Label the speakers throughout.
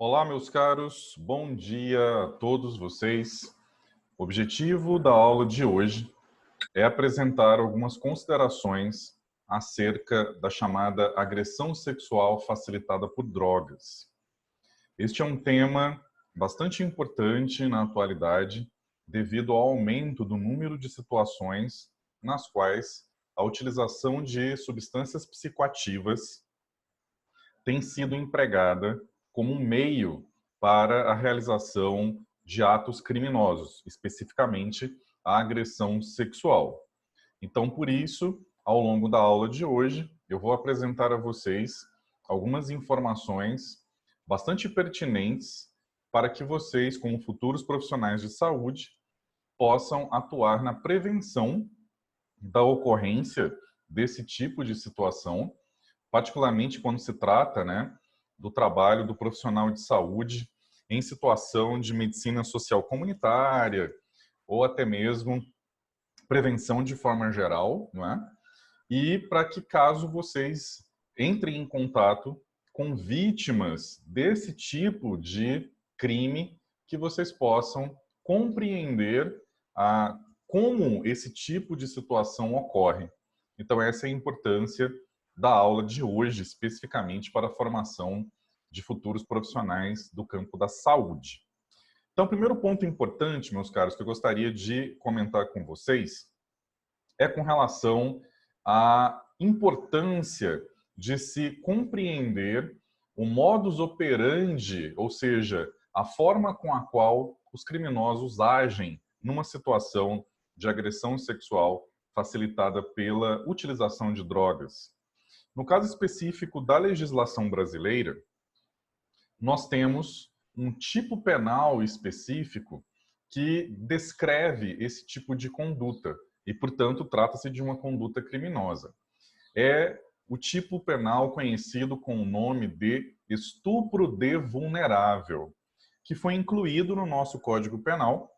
Speaker 1: Olá, meus caros, bom dia a todos vocês. O objetivo da aula de hoje é apresentar algumas considerações acerca da chamada agressão sexual facilitada por drogas. Este é um tema bastante importante na atualidade, devido ao aumento do número de situações nas quais a utilização de substâncias psicoativas tem sido empregada como um meio para a realização de atos criminosos, especificamente a agressão sexual. Então, por isso, ao longo da aula de hoje, eu vou apresentar a vocês algumas informações bastante pertinentes para que vocês, como futuros profissionais de saúde, possam atuar na prevenção da ocorrência desse tipo de situação, particularmente quando se trata, do trabalho do profissional de saúde em situação de medicina social comunitária ou até mesmo prevenção de forma geral, não é? E para que caso vocês entrem em contato com vítimas desse tipo de crime, que vocês possam compreender como esse tipo de situação ocorre. Então essa é a importância da aula de hoje, especificamente para a formação de futuros profissionais do campo da saúde. Então, o primeiro ponto importante, meus caros, que eu gostaria de comentar com vocês é com relação à importância de se compreender o modus operandi, ou seja, a forma com a qual os criminosos agem numa situação de agressão sexual facilitada pela utilização de drogas. No caso específico da legislação brasileira, nós temos um tipo penal específico que descreve esse tipo de conduta e, portanto, trata-se de uma conduta criminosa. É o tipo penal conhecido com o nome de estupro de vulnerável, que foi incluído no nosso Código Penal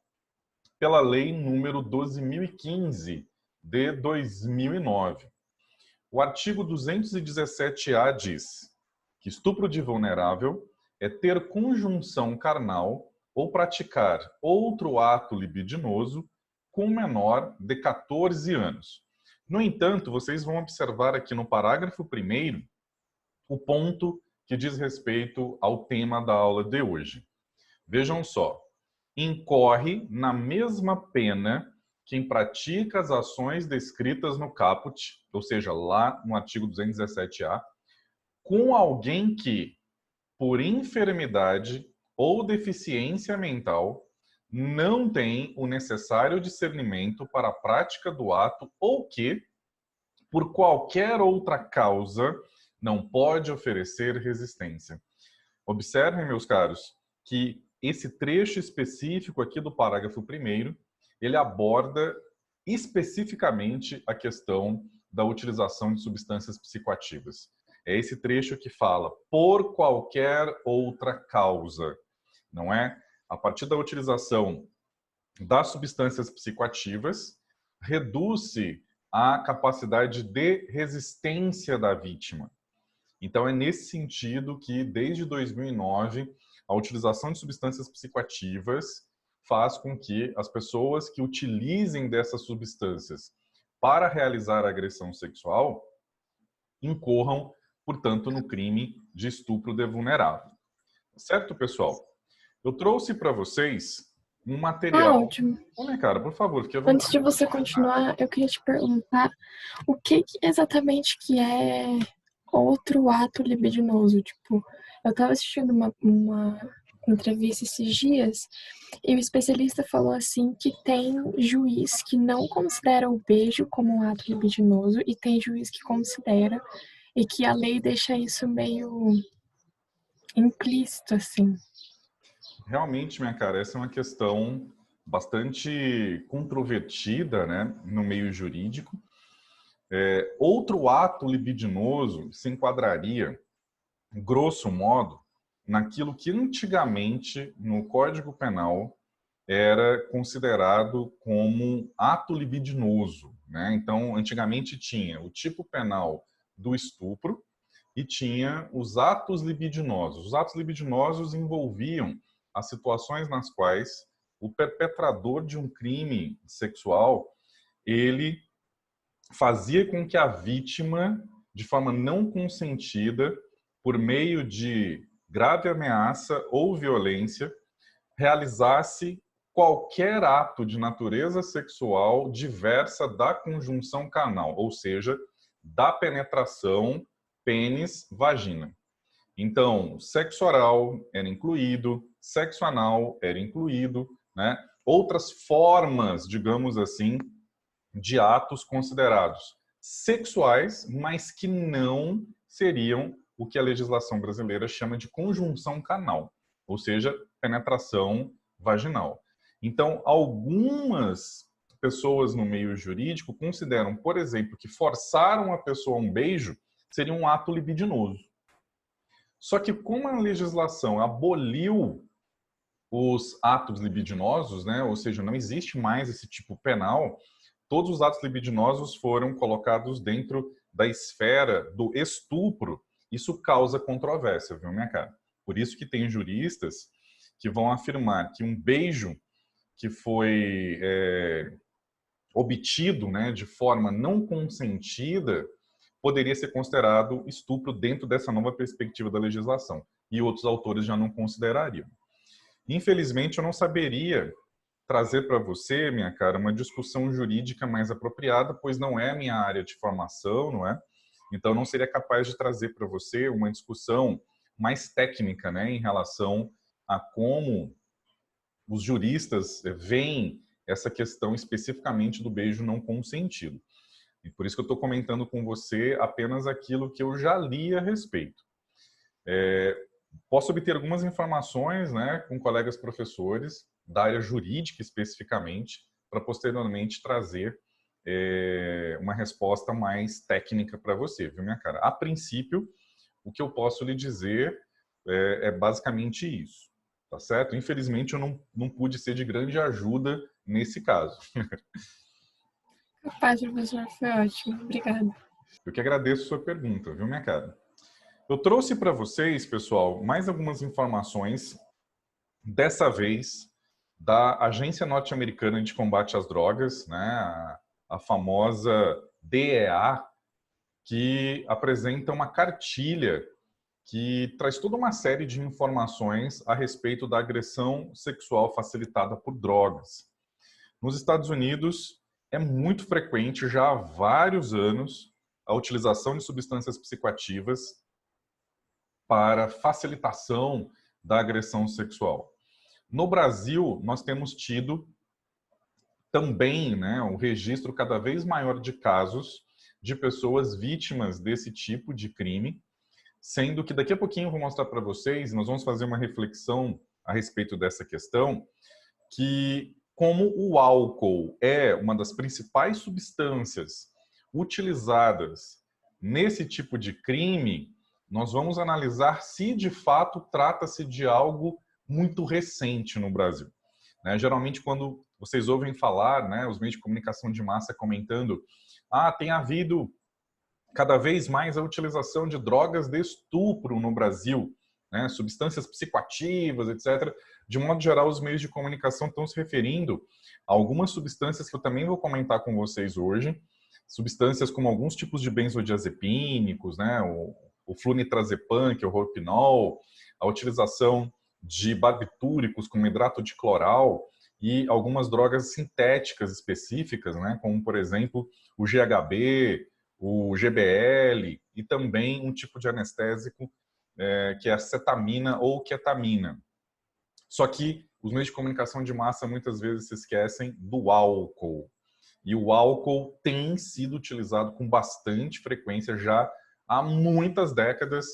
Speaker 1: pela Lei número 12.015 de 2009. O artigo 217-A diz que estupro de vulnerável é ter conjunção carnal ou praticar outro ato libidinoso com menor de 14 anos. No entanto, vocês vão observar aqui no parágrafo 1º o ponto que diz respeito ao tema da aula de hoje. Vejam só, incorre na mesma pena quem pratica as ações descritas no caput, ou seja, lá no artigo 217-A, com alguém que, por enfermidade ou deficiência mental, não tem o necessário discernimento para a prática do ato ou que, por qualquer outra causa, não pode oferecer resistência. Observem, meus caros, que esse trecho específico aqui do parágrafo 1º, ele aborda especificamente a questão da utilização de substâncias psicoativas. É esse trecho que fala por qualquer outra causa, não é? A partir da utilização das substâncias psicoativas, reduz-se a capacidade de resistência da vítima. Então, é nesse sentido que, desde 2009, a utilização de substâncias psicoativas faz com que as pessoas que utilizem dessas substâncias para realizar a agressão sexual incorram, portanto, no crime de estupro de vulnerável. Certo, pessoal? Eu trouxe para vocês um
Speaker 2: Tá
Speaker 1: material...
Speaker 2: ótimo.
Speaker 1: Ô, minha cara, por favor, fique à
Speaker 2: Antes
Speaker 1: vontade.
Speaker 2: de você continuar, eu queria te perguntar o que exatamente que é outro ato libidinoso. Tipo, eu tava assistindo uma entrevista esses dias e o especialista falou assim que tem juiz que não considera o beijo como um ato libidinoso e tem juiz que considera e que a lei deixa isso meio implícito, assim.
Speaker 1: Realmente, minha cara, essa é uma questão bastante controvertida, no meio jurídico. Outro ato libidinoso se enquadraria, grosso modo, naquilo que antigamente, no Código Penal, era considerado como ato libidinoso, Então, antigamente tinha o tipo penal do estupro, e tinha os atos libidinosos. Os atos libidinosos envolviam as situações nas quais o perpetrador de um crime sexual, ele fazia com que a vítima, de forma não consentida, por meio de grave ameaça ou violência, realizasse qualquer ato de natureza sexual diversa da conjunção carnal, ou seja, da penetração pênis-vagina. Então, sexo oral era incluído, sexo anal era incluído, né? Outras formas, digamos assim, de atos considerados sexuais, mas que não seriam o que a legislação brasileira chama de conjunção carnal, ou seja, penetração vaginal. Então, algumas pessoas no meio jurídico consideram, por exemplo, que forçar uma pessoa a um beijo seria um ato libidinoso. Só que como a legislação aboliu os atos libidinosos, né, ou seja, não existe mais esse tipo penal, todos os atos libidinosos foram colocados dentro da esfera do estupro. Isso causa controvérsia, viu, minha cara? Por isso que tem juristas que vão afirmar que um beijo que foi obtido, né, de forma não consentida poderia ser considerado estupro dentro dessa nova perspectiva da legislação. E outros autores já não considerariam. Infelizmente, eu não saberia trazer para você, minha cara, uma discussão jurídica mais apropriada, pois não é a minha área de formação, não é? Então, não seria capaz de trazer para você uma discussão mais técnica, né, em relação a como os juristas veem essa questão especificamente do beijo não consentido. E por isso que eu estou comentando com você apenas aquilo que eu já li a respeito. Posso obter algumas informações, né, com colegas professores da área jurídica especificamente, para posteriormente trazer uma resposta mais técnica para você, viu, minha cara? A princípio, o que eu posso lhe dizer é basicamente isso, tá certo? Infelizmente, eu não pude ser de grande ajuda nesse caso.
Speaker 2: Capaz, professor, foi ótimo. Obrigada.
Speaker 1: Eu que agradeço a sua pergunta, viu, minha cara? Eu trouxe para vocês, pessoal, mais algumas informações, dessa vez, da Agência Norte-Americana de Combate às Drogas, né, a famosa DEA, que apresenta uma cartilha que traz toda uma série de informações a respeito da agressão sexual facilitada por drogas. Nos Estados Unidos, é muito frequente, já há vários anos, a utilização de substâncias psicoativas para facilitação da agressão sexual. No Brasil, nós temos tido também, né, um registro cada vez maior de casos de pessoas vítimas desse tipo de crime, sendo que daqui a pouquinho eu vou mostrar para vocês, nós vamos fazer uma reflexão a respeito dessa questão, que como o álcool é uma das principais substâncias utilizadas nesse tipo de crime, nós vamos analisar se de fato trata-se de algo muito recente no Brasil. Geralmente, quando vocês ouvem falar, né, os meios de comunicação de massa comentando, tem havido cada vez mais a utilização de drogas de estupro no Brasil, né, substâncias psicoativas, etc. De modo geral, os meios de comunicação estão se referindo a algumas substâncias que eu também vou comentar com vocês hoje, substâncias como alguns tipos de benzodiazepínicos, né, o flunitrazepam, que é o roipinol, a utilização de barbitúricos como hidrato de cloral e algumas drogas sintéticas específicas, né, como, por exemplo, o GHB, o GBL e também um tipo de anestésico que é a cetamina ou ketamina. Só que os meios de comunicação de massa muitas vezes se esquecem do álcool. E o álcool tem sido utilizado com bastante frequência já há muitas décadas,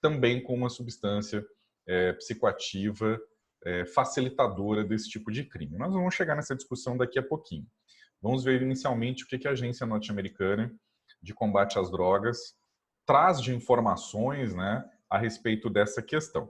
Speaker 1: também como uma substância psicoativa facilitadora desse tipo de crime. Nós vamos chegar nessa discussão daqui a pouquinho. Vamos ver inicialmente o que a Agência Norte-Americana de Combate às Drogas traz de informações, né, a respeito dessa questão.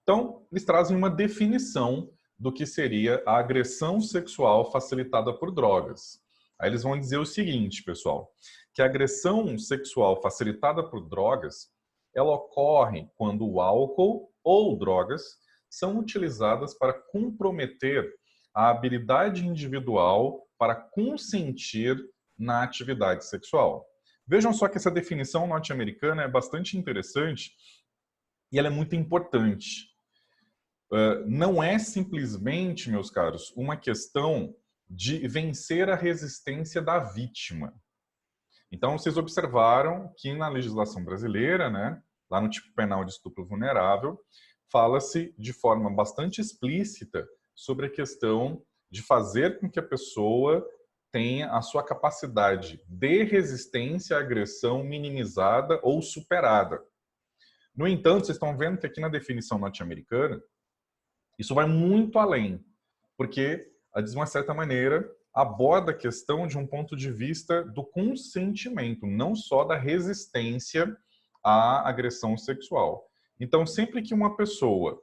Speaker 1: Então, eles trazem uma definição do que seria a agressão sexual facilitada por drogas. Aí eles vão dizer o seguinte, pessoal, que a agressão sexual facilitada por drogas, ela ocorre quando o álcool ou drogas são utilizadas para comprometer a habilidade individual para consentir na atividade sexual. Vejam só que essa definição norte-americana é bastante interessante e ela é muito importante. Não é simplesmente, meus caros, uma questão de vencer a resistência da vítima. Então, vocês observaram que na legislação brasileira, né, lá no tipo penal de estupro vulnerável, fala-se de forma bastante explícita sobre a questão de fazer com que a pessoa tenha a sua capacidade de resistência à agressão minimizada ou superada. No entanto, vocês estão vendo que aqui na definição norte-americana, isso vai muito além, porque, de uma certa maneira, aborda a questão de um ponto de vista do consentimento, não só da resistência à agressão sexual. Então, sempre que uma pessoa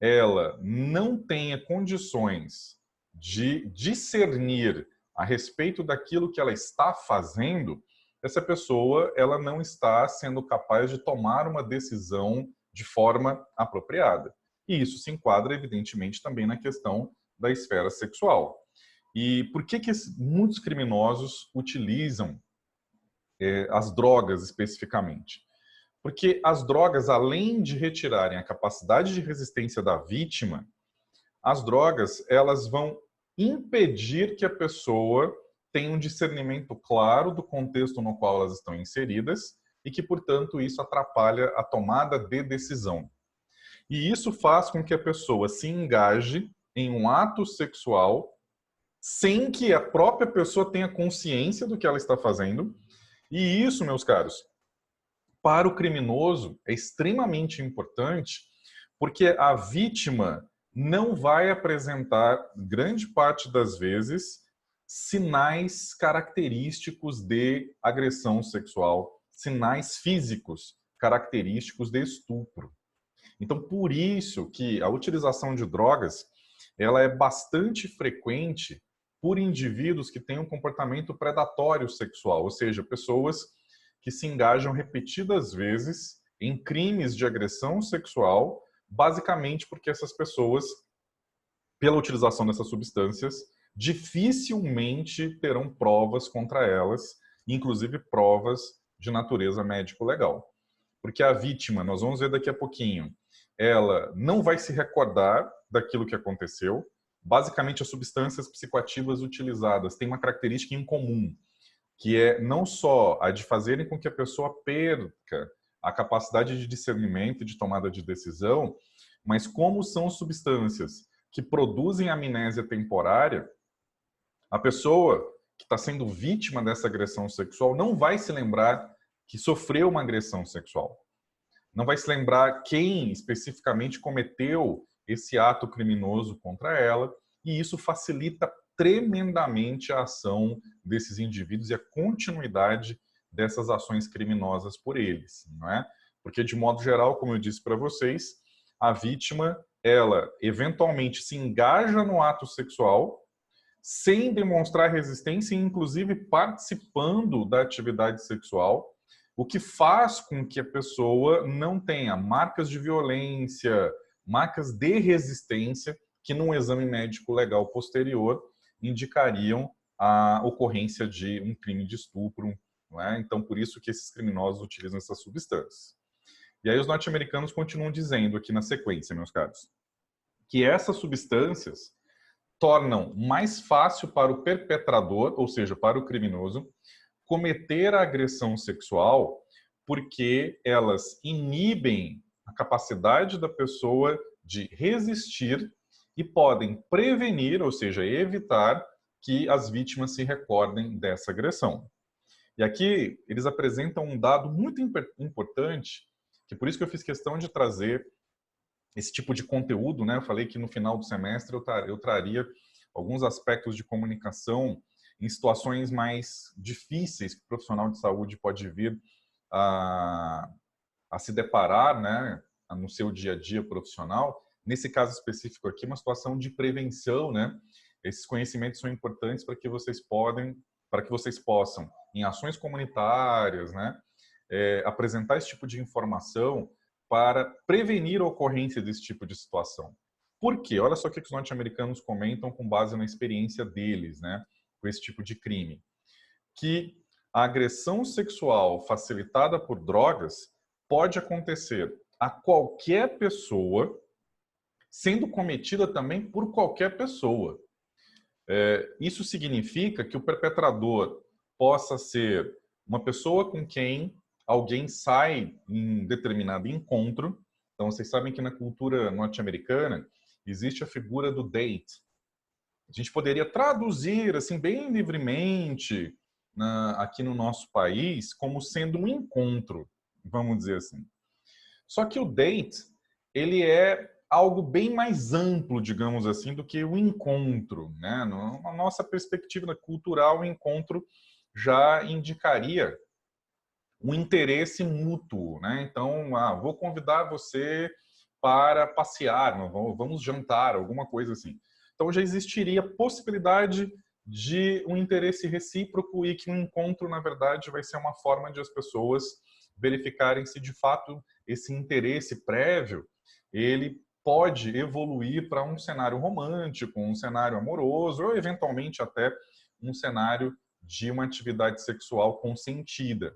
Speaker 1: ela não tenha condições de discernir a respeito daquilo que ela está fazendo, essa pessoa ela não está sendo capaz de tomar uma decisão de forma apropriada. E isso se enquadra, evidentemente, também na questão da esfera sexual. E por que muitos criminosos utilizam as drogas especificamente? Porque as drogas, além de retirarem a capacidade de resistência da vítima, as drogas elas vão impedir que a pessoa tenha um discernimento claro do contexto no qual elas estão inseridas e que, portanto, isso atrapalha a tomada de decisão. E isso faz com que a pessoa se engaje em um ato sexual sem que a própria pessoa tenha consciência do que ela está fazendo. E isso, meus caros, para o criminoso é extremamente importante, porque a vítima não vai apresentar, grande parte das vezes, sinais característicos de agressão sexual, sinais físicos característicos de estupro. Então, por isso que a utilização de drogas ela é bastante frequente por indivíduos que têm um comportamento predatório sexual, ou seja, pessoas que se engajam repetidas vezes em crimes de agressão sexual, basicamente porque essas pessoas, pela utilização dessas substâncias, dificilmente terão provas contra elas, inclusive provas de natureza médico-legal. Porque a vítima, nós vamos ver daqui a pouquinho, ela não vai se recordar daquilo que aconteceu. Basicamente, as substâncias psicoativas utilizadas têm uma característica em comum, que é não só a de fazerem com que a pessoa perca a capacidade de discernimento e de tomada de decisão, mas como são substâncias que produzem amnésia temporária, a pessoa que está sendo vítima dessa agressão sexual não vai se lembrar que sofreu uma agressão sexual. Não vai se lembrar quem especificamente cometeu esse ato criminoso contra ela, e isso facilita tremendamente a ação desses indivíduos e a continuidade dessas ações criminosas por eles, não é? Porque, de modo geral, como eu disse para vocês, a vítima, ela eventualmente se engaja no ato sexual sem demonstrar resistência, inclusive participando da atividade sexual, o que faz com que a pessoa não tenha marcas de violência, marcas de resistência, que num exame médico legal posterior indicariam a ocorrência de um crime de estupro, não é? Então, por isso que esses criminosos utilizam essas substâncias. E aí os norte-americanos continuam dizendo aqui na sequência, meus caros, que essas substâncias tornam mais fácil para o perpetrador, ou seja, para o criminoso, cometer a agressão sexual porque elas inibem a capacidade da pessoa de resistir e podem prevenir, ou seja, evitar que as vítimas se recordem dessa agressão. E aqui eles apresentam um dado muito importante, que por isso que eu fiz questão de trazer esse tipo de conteúdo, né? Eu falei que no final do semestre eu traria alguns aspectos de comunicação em situações mais difíceis que o profissional de saúde pode vir a se deparar, né, no seu dia a dia profissional. Nesse caso específico aqui, uma situação de prevenção, né? Esses conhecimentos são importantes para que vocês para que vocês possam, em ações comunitárias, né, apresentar esse tipo de informação para prevenir a ocorrência desse tipo de situação. Por quê? Olha só o que os norte-americanos comentam com base na experiência deles, né, com esse tipo de crime. Que a agressão sexual facilitada por drogas pode acontecer a qualquer pessoa, sendo cometida também por qualquer pessoa. Isso significa que o perpetrador possa ser uma pessoa com quem alguém sai em determinado encontro. Então, vocês sabem que na cultura norte-americana existe a figura do date. A gente poderia traduzir assim bem livremente aqui no nosso país como sendo um encontro, vamos dizer assim. Só que o date, ele é algo bem mais amplo, digamos assim, do que o encontro, né? Na nossa perspectiva cultural, o encontro já indicaria um interesse mútuo, né? Então, vou convidar você para passear, vamos jantar, alguma coisa assim. Então, já existiria possibilidade de um interesse recíproco e que um encontro, na verdade, vai ser uma forma de as pessoas verificarem se, de fato, esse interesse prévio, ele pode evoluir para um cenário romântico, um cenário amoroso, ou, eventualmente, até um cenário de uma atividade sexual consentida.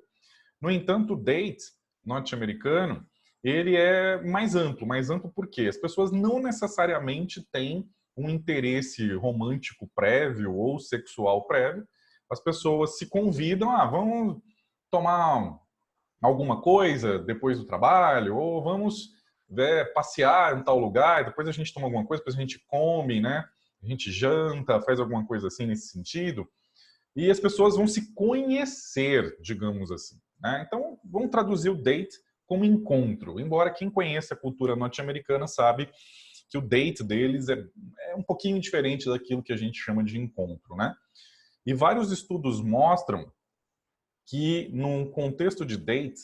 Speaker 1: No entanto, o date norte-americano, ele é mais amplo porque as pessoas não necessariamente têm um interesse romântico prévio ou sexual prévio. As pessoas se convidam, vamos tomar alguma coisa depois do trabalho, ou vamos passear em tal lugar, depois a gente toma alguma coisa, depois a gente come, né? A gente janta, faz alguma coisa assim nesse sentido. E as pessoas vão se conhecer, digamos assim, né? Então, vamos traduzir o date como encontro. Embora quem conheça a cultura norte-americana sabe que o date deles é um pouquinho diferente daquilo que a gente chama de encontro, né? E vários estudos mostram que, num contexto de date,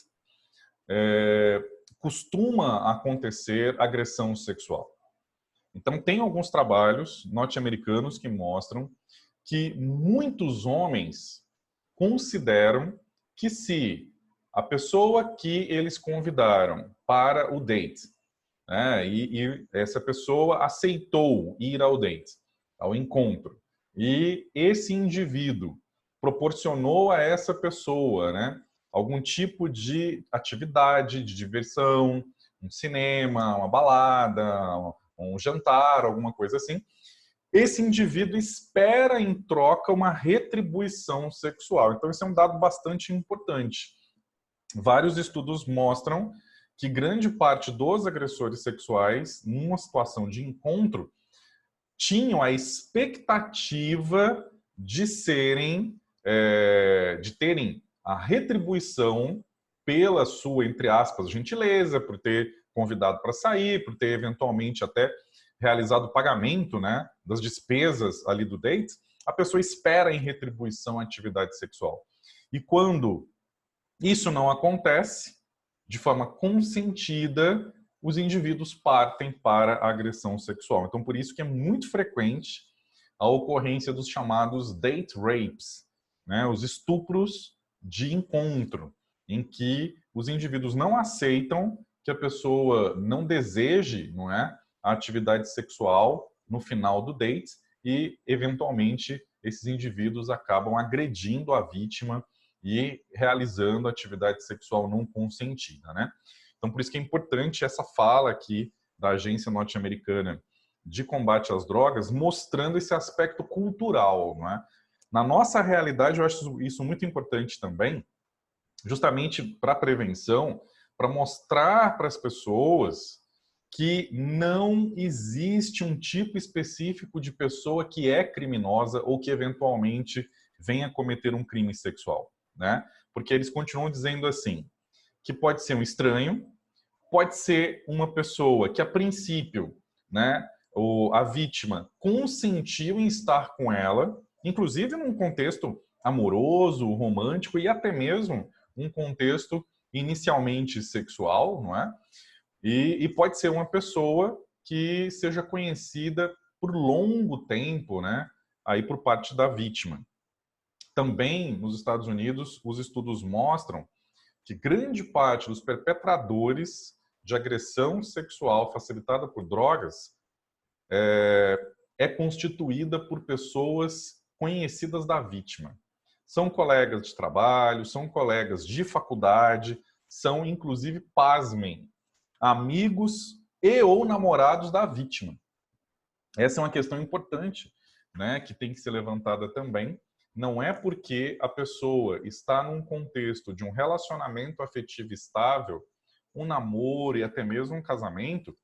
Speaker 1: costuma acontecer agressão sexual. Então, tem alguns trabalhos norte-americanos que mostram que muitos homens consideram que se a pessoa que eles convidaram para o date, né, e essa pessoa aceitou ir ao date, ao encontro, e esse indivíduo proporcionou a essa pessoa, né, algum tipo de atividade, de diversão, um cinema, uma balada, um jantar, alguma coisa assim, esse indivíduo espera em troca uma retribuição sexual. Então, isso é um dado bastante importante. Vários estudos mostram que grande parte dos agressores sexuais, numa situação de encontro, tinham a expectativa de terem a retribuição pela sua, entre aspas, gentileza, por ter convidado para sair, por ter eventualmente até realizado o pagamento, né, das despesas ali do date. A pessoa espera em retribuição a atividade sexual. E quando isso não acontece, de forma consentida, os indivíduos partem para a agressão sexual. Então, por isso que é muito frequente a ocorrência dos chamados date rapes, né, os estupros de encontro, em que os indivíduos não aceitam que a pessoa não deseje, não é, a atividade sexual no final do date e, eventualmente, esses indivíduos acabam agredindo a vítima e realizando atividade sexual não consentida, né? Então, por isso que é importante essa fala aqui da Agência Norte-Americana de Combate às Drogas, mostrando esse aspecto cultural, não é? Na nossa realidade, eu acho isso muito importante também, justamente para a prevenção, para mostrar para as pessoas que não existe um tipo específico de pessoa que é criminosa ou que eventualmente venha cometer um crime sexual, né? Porque eles continuam dizendo assim, que pode ser um estranho, pode ser uma pessoa que a princípio, né, a vítima consentiu em estar com ela, inclusive num contexto amoroso, romântico e até mesmo um contexto inicialmente sexual, não é? E pode ser uma pessoa que seja conhecida por longo tempo, né? Aí por parte da vítima. Também nos Estados Unidos, os estudos mostram que grande parte dos perpetradores de agressão sexual facilitada por drogas é constituída por pessoas conhecidas da vítima. São colegas de trabalho, são colegas de faculdade, são, inclusive, pasmem, amigos e ou namorados da vítima. Essa é uma questão importante, né, que tem que ser levantada também. Não é porque a pessoa está num contexto de um relacionamento afetivo estável, um namoro e até mesmo um casamento,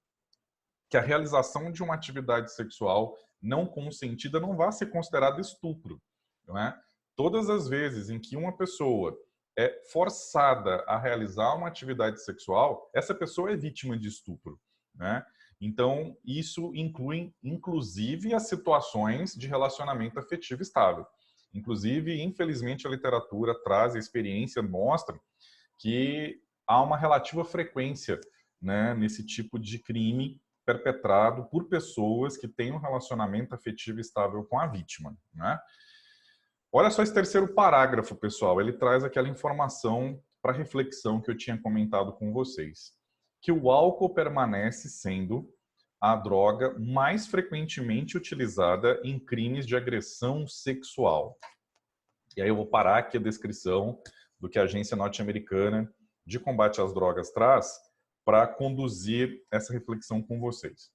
Speaker 1: que a realização de uma atividade sexual não consentida não vai ser considerada estupro, não é? Todas as vezes em que uma pessoa é forçada a realizar uma atividade sexual, essa pessoa é vítima de estupro, né? Então, isso inclui, inclusive, as situações de relacionamento afetivo estável. Inclusive, infelizmente, a literatura traz, a experiência mostra que há uma relativa frequência, né, nesse tipo de crime perpetrado por pessoas que têm um relacionamento afetivo estável com a vítima, né? Olha só esse terceiro parágrafo, pessoal. Ele traz aquela informação para reflexão que eu tinha comentado com vocês, que o álcool permanece sendo a droga mais frequentemente utilizada em crimes de agressão sexual. E aí eu vou parar aqui a descrição do que a Agência Norte-Americana de Combate às Drogas traz para conduzir essa reflexão com vocês.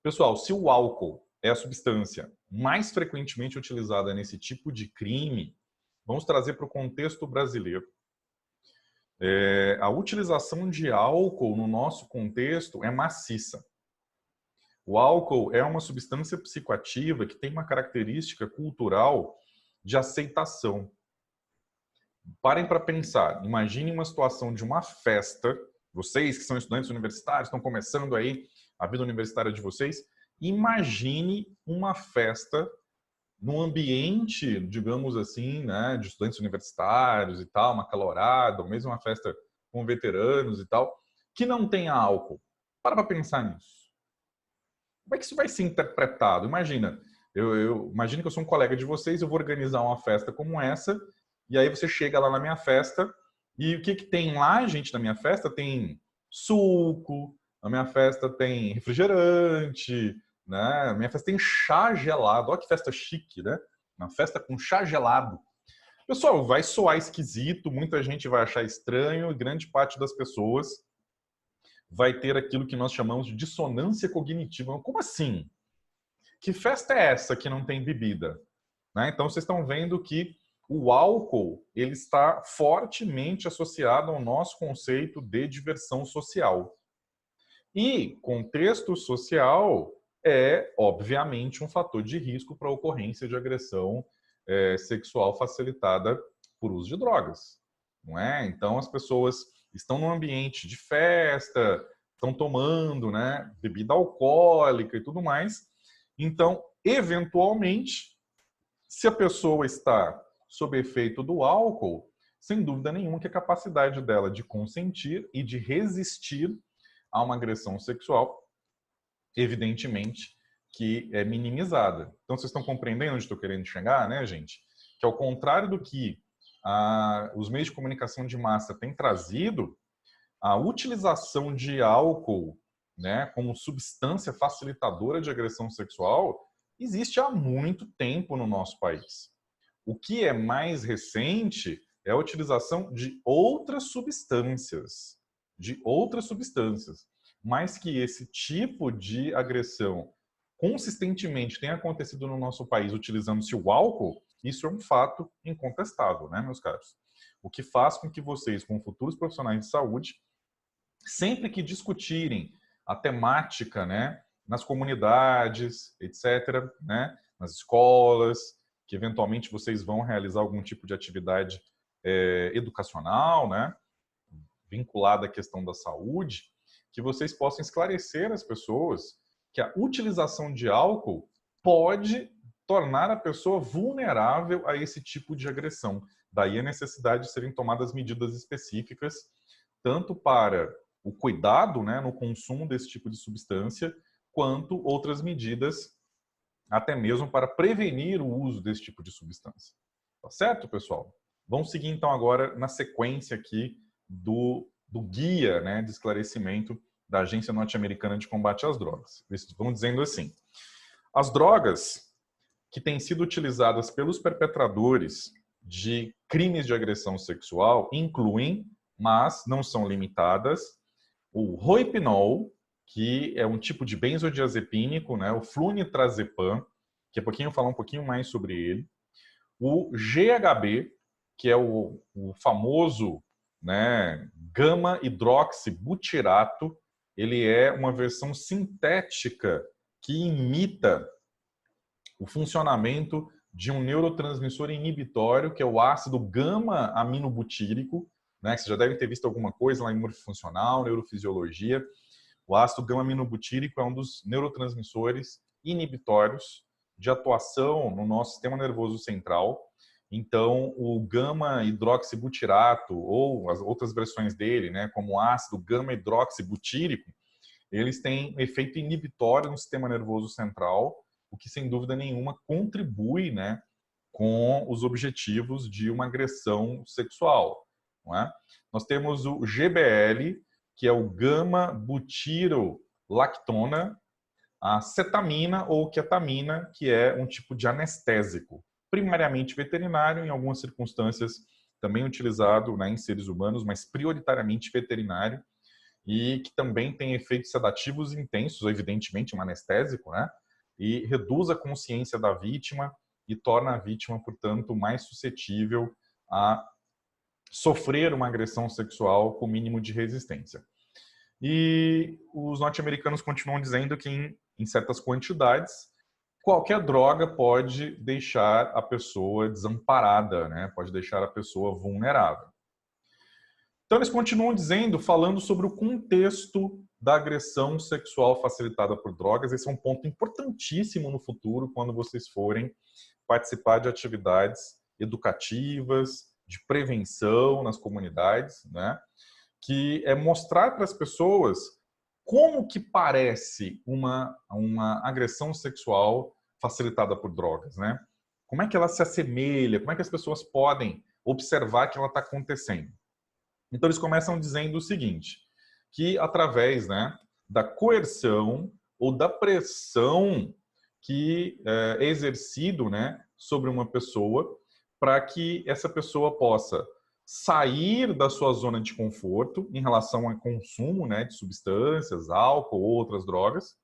Speaker 1: Pessoal, se o álcool é a substância mais frequentemente utilizada nesse tipo de crime, vamos trazer para o contexto brasileiro. A utilização de álcool no nosso contexto é maciça. O álcool é uma substância psicoativa que tem uma característica cultural de aceitação. Parem para pensar. Imagine uma situação de uma festa. Vocês que são estudantes universitários, estão começando aí a vida universitária de vocês. Imagine uma festa num ambiente, digamos assim, né, de estudantes universitários e tal, uma calorada, ou mesmo uma festa com veteranos e tal, que não tenha álcool. Para pensar nisso. Como é que isso vai ser interpretado? Imagina, imagino que eu sou um colega de vocês, eu vou organizar uma festa como essa, e aí você chega lá na minha festa, e o que tem lá, gente, na minha festa? Tem suco, na minha festa tem refrigerante, né? Na minha festa tem chá gelado. Olha que festa chique, né? Uma festa com chá gelado. Pessoal, vai soar esquisito, muita gente vai achar estranho, e grande parte das pessoas vai ter aquilo que nós chamamos de dissonância cognitiva. Como assim? Que festa é essa que não tem bebida? Né? Então, vocês estão vendo que o álcool ele está fortemente associado ao nosso conceito de diversão social. E contexto social é, obviamente, um fator de risco para a ocorrência de agressão sexual facilitada por uso de drogas. Não é? Então, as pessoas estão num ambiente de festa, estão tomando, né, bebida alcoólica e tudo mais. Então, eventualmente, se a pessoa está sob efeito do álcool, sem dúvida nenhuma que a capacidade dela de consentir e de resistir a uma agressão sexual, evidentemente, que é minimizada. Então, vocês estão compreendendo onde estou querendo chegar, né, gente? Que ao contrário do que os meios de comunicação de massa têm trazido, a utilização de álcool, né, como substância facilitadora de agressão sexual existe há muito tempo no nosso país. O que é mais recente é a utilização de outras substâncias, mas que esse tipo de agressão consistentemente tem acontecido no nosso país utilizando-se o álcool, isso é um fato incontestável, né, meus caros? O que faz com que vocês, como futuros profissionais de saúde, sempre que discutirem a temática, né, nas comunidades, etc., né, nas escolas, que eventualmente vocês vão realizar algum tipo de atividade educacional, né, vinculada à questão da saúde, que vocês possam esclarecer às pessoas que a utilização de álcool pode tornar a pessoa vulnerável a esse tipo de agressão. Daí a necessidade de serem tomadas medidas específicas, tanto para o cuidado, né, no consumo desse tipo de substância, quanto outras medidas, até mesmo para prevenir o uso desse tipo de substância. Tá certo, pessoal? Vamos seguir, então, agora na sequência aqui do guia, né, de esclarecimento da Agência Norte-Americana de Combate às Drogas. Eles vão dizendo assim: as drogas que têm sido utilizadas pelos perpetradores de crimes de agressão sexual incluem, mas não são limitadas, o roipinol, que é um tipo de benzodiazepínico, né, o flunitrazepam, que a pouquinho eu vou falar um pouquinho mais sobre ele, o GHB, que é o famoso, né, gama-hidroxibutirato. Ele é uma versão sintética que imita o funcionamento de um neurotransmissor inibitório, que é o ácido gama-aminobutírico, né, que vocês já devem ter visto alguma coisa lá em morfofuncional, neurofisiologia. O ácido gama-aminobutírico é um dos neurotransmissores inibitórios de atuação no nosso sistema nervoso central. Então, o gama-hidroxibutirato, ou as outras versões dele, né, como o ácido gama-hidroxibutírico, eles têm efeito inibitório no sistema nervoso central, o que, sem dúvida nenhuma, contribui, né, com os objetivos de uma agressão sexual. Não é? Nós temos o GBL, que é o gama-butirolactona, a cetamina ou ketamina, que é um tipo de anestésico, primariamente veterinário, em algumas circunstâncias também utilizado, né, em seres humanos, mas prioritariamente veterinário, e que também tem efeitos sedativos intensos, evidentemente um anestésico, né, e reduz a consciência da vítima e torna a vítima, portanto, mais suscetível a sofrer uma agressão sexual com o mínimo de resistência. E os norte-americanos continuam dizendo que em certas quantidades, qualquer droga pode deixar a pessoa desamparada, né? Pode deixar a pessoa vulnerável. Então, eles continuam dizendo, falando sobre o contexto da agressão sexual facilitada por drogas. Esse é um ponto importantíssimo no futuro, quando vocês forem participar de atividades educativas, de prevenção nas comunidades, né? Que é mostrar para as pessoas como que parece uma agressão sexual facilitada por drogas, né? Como é que ela se assemelha, como é que as pessoas podem observar que ela está acontecendo. Então, eles começam dizendo o seguinte, que através, né, da coerção ou da pressão que é exercido, né, sobre uma pessoa para que essa pessoa possa sair da sua zona de conforto em relação ao consumo, né, de substâncias, álcool ou outras drogas,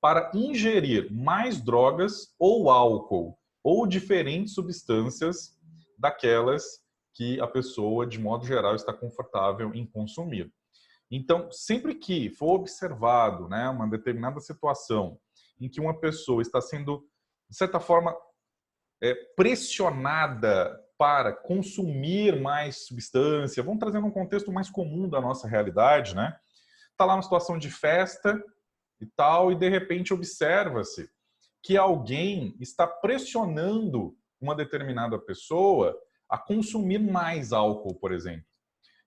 Speaker 1: para ingerir mais drogas ou álcool ou diferentes substâncias daquelas que a pessoa, de modo geral, está confortável em consumir. Então, sempre que for observado, né, uma determinada situação em que uma pessoa está sendo, de certa forma, pressionada para consumir mais substância, vamos trazer um contexto mais comum da nossa realidade, né? Está lá numa situação de festa e tal, e de repente observa-se que alguém está pressionando uma determinada pessoa a consumir mais álcool, por exemplo.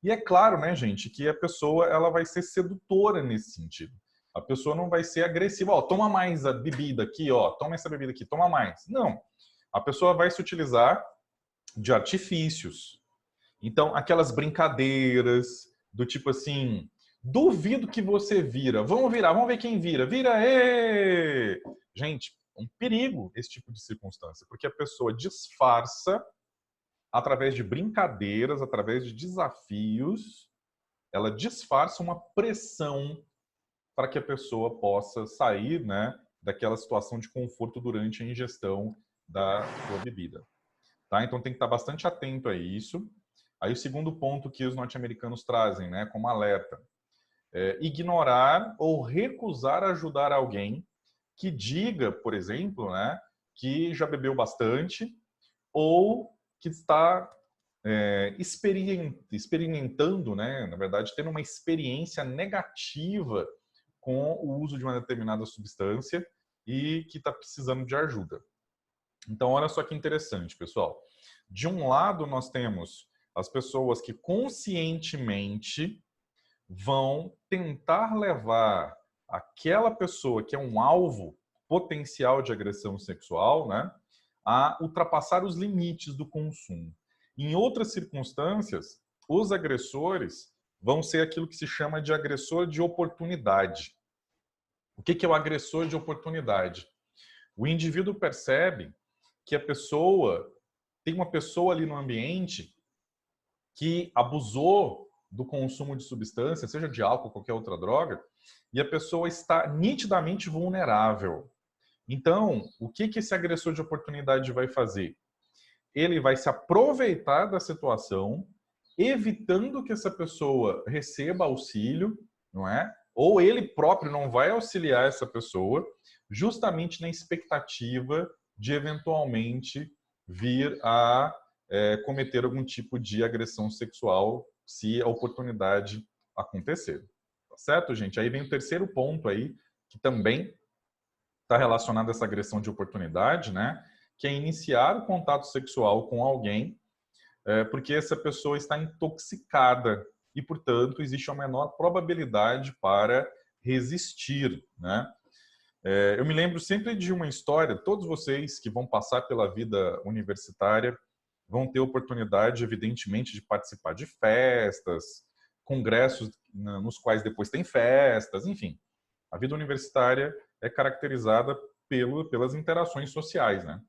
Speaker 1: E é claro, né, gente, que a pessoa ela vai ser sedutora nesse sentido. A pessoa não vai ser agressiva. Ó, toma mais a bebida aqui, ó, toma essa bebida aqui, toma mais. Não. A pessoa vai se utilizar de artifícios. Então, aquelas brincadeiras do tipo assim, duvido que você vira. Vamos virar, vamos ver quem vira. Vira, ê! Gente, um perigo esse tipo de circunstância, porque a pessoa disfarça através de brincadeiras, através de desafios, ela disfarça uma pressão para que a pessoa possa sair, né, daquela situação de conforto durante a ingestão da sua bebida. Tá? Então tem que estar bastante atento a isso. Aí o segundo ponto que os norte-americanos trazem, né, como alerta, é ignorar ou recusar ajudar alguém que diga, por exemplo, né, que já bebeu bastante ou que está experimentando, né, na verdade, tendo uma experiência negativa com o uso de uma determinada substância e que está precisando de ajuda. Então, olha só que interessante, pessoal. De um lado, nós temos as pessoas que conscientemente vão tentar levar aquela pessoa que é um alvo potencial de agressão sexual, né, a ultrapassar os limites do consumo. Em outras circunstâncias, os agressores vão ser aquilo que se chama de agressor de oportunidade. O que é o agressor de oportunidade? O indivíduo percebe que tem uma pessoa ali no ambiente que abusou do consumo de substância, seja de álcool ou qualquer outra droga, e a pessoa está nitidamente vulnerável. Então, o que esse agressor de oportunidade vai fazer? Ele vai se aproveitar da situação, evitando que essa pessoa receba auxílio, não é? Ou ele próprio não vai auxiliar essa pessoa, justamente na expectativa de eventualmente vir a cometer algum tipo de agressão sexual se a oportunidade acontecer. Tá certo, gente? Aí vem o terceiro ponto aí, que também está relacionado a essa agressão de oportunidade, né? Que é iniciar o contato sexual com alguém porque essa pessoa está intoxicada e, portanto, existe uma menor probabilidade para resistir, né? Eu me lembro sempre de uma história, todos vocês que vão passar pela vida universitária vão ter oportunidade, evidentemente, de participar de festas, congressos nos quais depois tem festas, enfim. A vida universitária é caracterizada pelas interações sociais, né?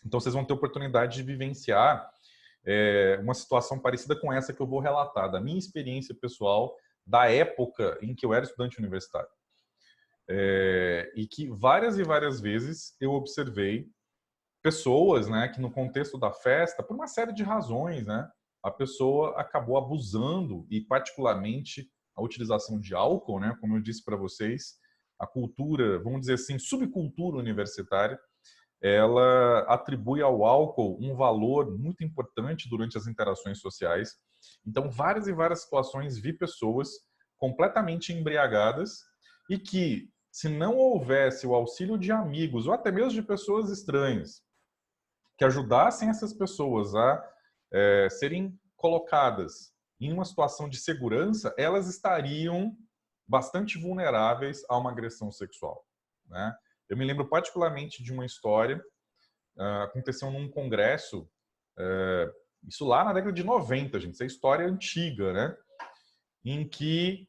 Speaker 1: Então, vocês vão ter oportunidade de vivenciar uma situação parecida com essa que eu vou relatar, da minha experiência pessoal, da época em que eu era estudante universitário. E que várias e várias vezes eu observei pessoas, né, que no contexto da festa, por uma série de razões, né, a pessoa acabou abusando e particularmente a utilização de álcool, né, como eu disse para vocês, a cultura, vamos dizer assim, subcultura universitária, ela atribui ao álcool um valor muito importante durante as interações sociais. Então, várias e várias situações vi pessoas completamente embriagadas e que, se não houvesse o auxílio de amigos ou até mesmo de pessoas estranhas que ajudassem essas pessoas a serem colocadas em uma situação de segurança, elas estariam bastante vulneráveis a uma agressão sexual, né? Eu me lembro particularmente de uma história, aconteceu num congresso, isso lá na década de 90, gente, isso é história antiga, né? Em que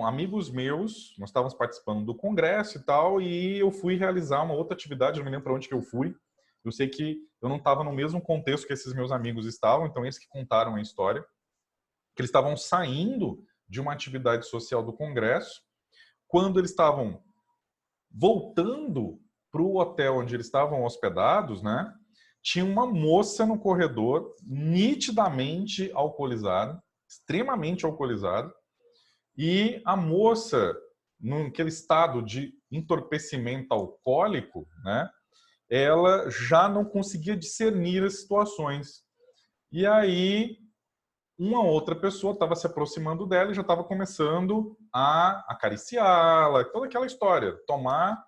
Speaker 1: amigos meus, nós estávamos participando do congresso e tal, e eu fui realizar uma outra atividade, não me lembro para onde que eu fui. Eu sei que eu não estava no mesmo contexto que esses meus amigos estavam, então eles que contaram a história, que eles estavam saindo de uma atividade social do congresso, quando eles estavam voltando para o hotel onde eles estavam hospedados, né? Tinha uma moça no corredor, nitidamente alcoolizada, extremamente alcoolizada, e a moça, naquele estado de entorpecimento alcoólico, né? Ela já não conseguia discernir as situações. E aí, uma outra pessoa estava se aproximando dela e já estava começando a acariciá-la, toda aquela história, tomar,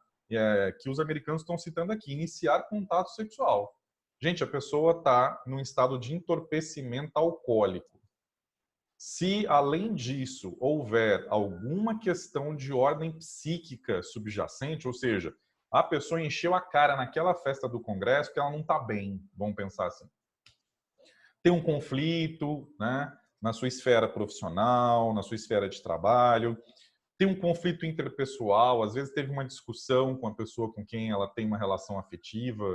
Speaker 1: que os americanos estão citando aqui, iniciar contato sexual. Gente, a pessoa está num estado de entorpecimento alcoólico. Se, além disso, houver alguma questão de ordem psíquica subjacente, ou seja, a pessoa encheu a cara naquela festa do congresso que ela não está bem, vamos pensar assim. Tem um conflito, né, na sua esfera profissional, na sua esfera de trabalho, tem um conflito interpessoal, às vezes teve uma discussão com a pessoa com quem ela tem uma relação afetiva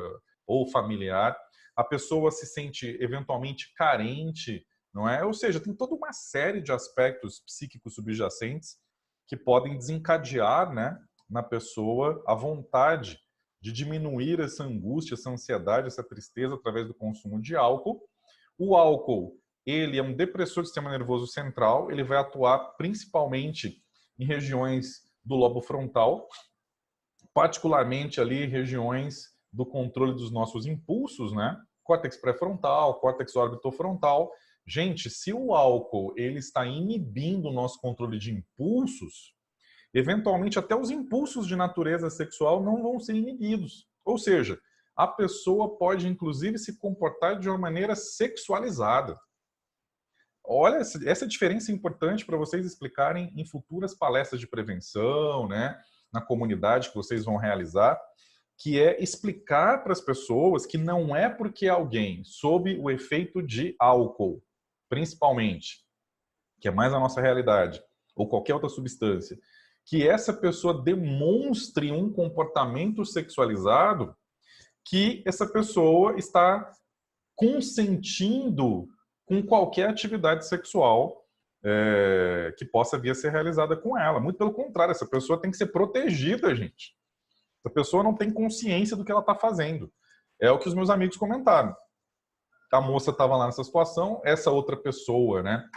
Speaker 1: ou familiar, a pessoa se sente eventualmente carente, não é? Ou seja, tem toda uma série de aspectos psíquicos subjacentes que podem desencadear, né, na pessoa a vontade de diminuir essa angústia, essa ansiedade, essa tristeza através do consumo de álcool. O álcool, ele é um depressor do sistema nervoso central, ele vai atuar principalmente em regiões do lobo frontal, particularmente ali regiões do controle dos nossos impulsos, né? Córtex pré-frontal, córtex orbitofrontal. Gente, se o álcool ele está inibindo o nosso controle de impulsos, eventualmente até os impulsos de natureza sexual não vão ser inibidos. Ou seja, a pessoa pode inclusive se comportar de uma maneira sexualizada. Olha, essa diferença é importante para vocês explicarem em futuras palestras de prevenção, né, na comunidade que vocês vão realizar, que é explicar para as pessoas que não é porque alguém, sob o efeito de álcool, principalmente, que é mais a nossa realidade, ou qualquer outra substância, que essa pessoa demonstre um comportamento sexualizado, que essa pessoa está consentindo com qualquer atividade sexual que possa vir a ser realizada com ela. Muito pelo contrário, essa pessoa tem que ser protegida, gente. Essa pessoa não tem consciência do que ela está fazendo. É o que os meus amigos comentaram. A moça estava lá nessa situação, essa outra pessoa, né,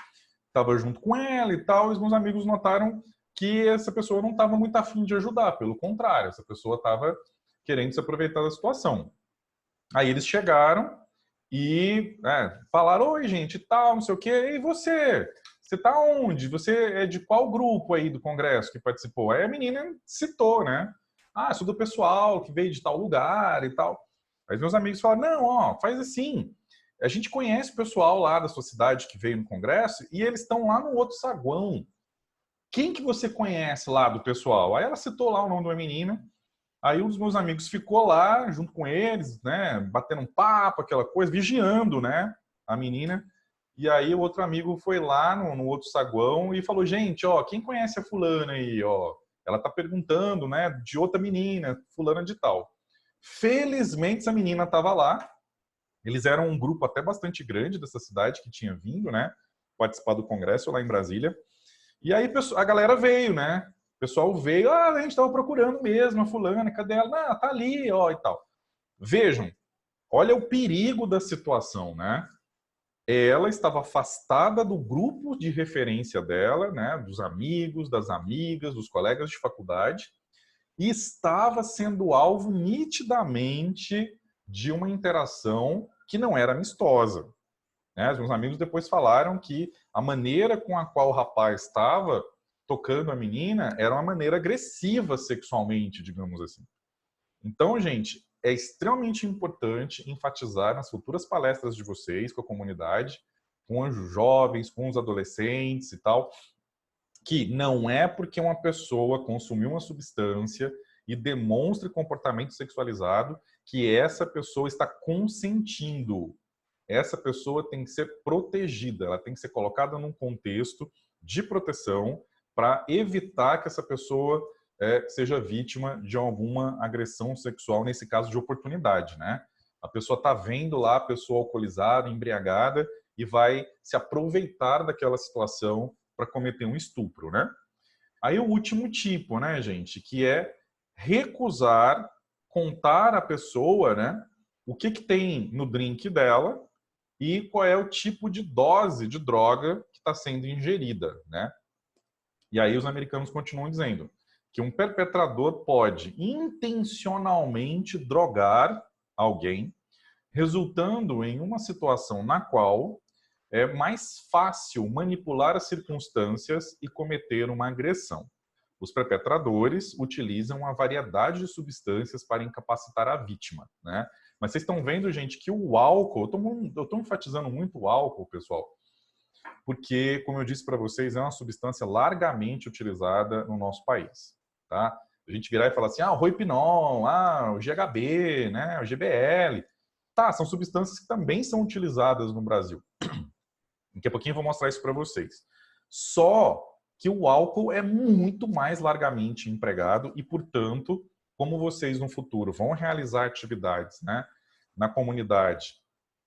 Speaker 1: estava junto com ela e tal, e os meus amigos notaram que essa pessoa não estava muito afim de ajudar, pelo contrário, essa pessoa estava querendo se aproveitar da situação. Aí eles chegaram e falaram, oi gente, tal, não sei o quê, e você? Você tá onde? Você é de qual grupo aí do congresso que participou? Aí a menina citou, né? Ah, sou do pessoal que veio de tal lugar e tal. Aí meus amigos falaram, não, ó, faz assim, a gente conhece o pessoal lá da sua cidade que veio no congresso e eles estão lá no outro saguão. Quem que você conhece lá do pessoal? Aí ela citou lá o nome de uma menina. Aí um dos meus amigos ficou lá junto com eles, né, batendo um papo, aquela coisa, vigiando, né, a menina. E aí o outro amigo foi lá no outro saguão e falou, gente, ó, quem conhece a fulana aí, ó? Ela tá perguntando, né, de outra menina, fulana de tal. Felizmente essa menina estava lá. Eles eram um grupo até bastante grande dessa cidade que tinha vindo, né, participar do congresso lá em Brasília. E aí a galera veio, né? O pessoal veio, a gente estava procurando mesmo a fulana, cadê ela? Não, tá ali, ó, e tal. Vejam, olha o perigo da situação, né? Ela estava afastada do grupo de referência dela, né? Dos amigos, das amigas, dos colegas de faculdade, e estava sendo alvo nitidamente de uma interação que não era amistosa. Os meus amigos depois falaram que a maneira com a qual o rapaz estava tocando a menina era uma maneira agressiva sexualmente, digamos assim. Então, gente, é extremamente importante enfatizar nas futuras palestras de vocês com a comunidade, com os jovens, com os adolescentes e tal, que não é porque uma pessoa consumiu uma substância e demonstre comportamento sexualizado que essa pessoa está consentindo. Essa pessoa tem que ser protegida, ela tem que ser colocada num contexto de proteção para evitar que essa pessoa seja vítima de alguma agressão sexual, nesse caso de oportunidade, né? A pessoa está vendo lá a pessoa alcoolizada, embriagada e vai se aproveitar daquela situação para cometer um estupro, né? Aí o último tipo, né, gente, que é recusar contar à pessoa, né, o que tem no drink dela e qual é o tipo de dose de droga que está sendo ingerida, né? E aí os americanos continuam dizendo que um perpetrador pode intencionalmente drogar alguém, resultando em uma situação na qual é mais fácil manipular as circunstâncias e cometer uma agressão. Os perpetradores utilizam uma variedade de substâncias para incapacitar a vítima, né? Mas vocês estão vendo, gente, que o álcool, eu estou enfatizando muito o álcool, pessoal, porque, como eu disse para vocês, é uma substância largamente utilizada no nosso país, tá? A gente virar e falar assim, o Rohypnol, o GHB, né, o GBL, tá, são substâncias que também são utilizadas no Brasil. Daqui a pouquinho eu vou mostrar isso para vocês. Só que o álcool é muito mais largamente empregado e, portanto, como vocês no futuro vão realizar atividades, né, na comunidade,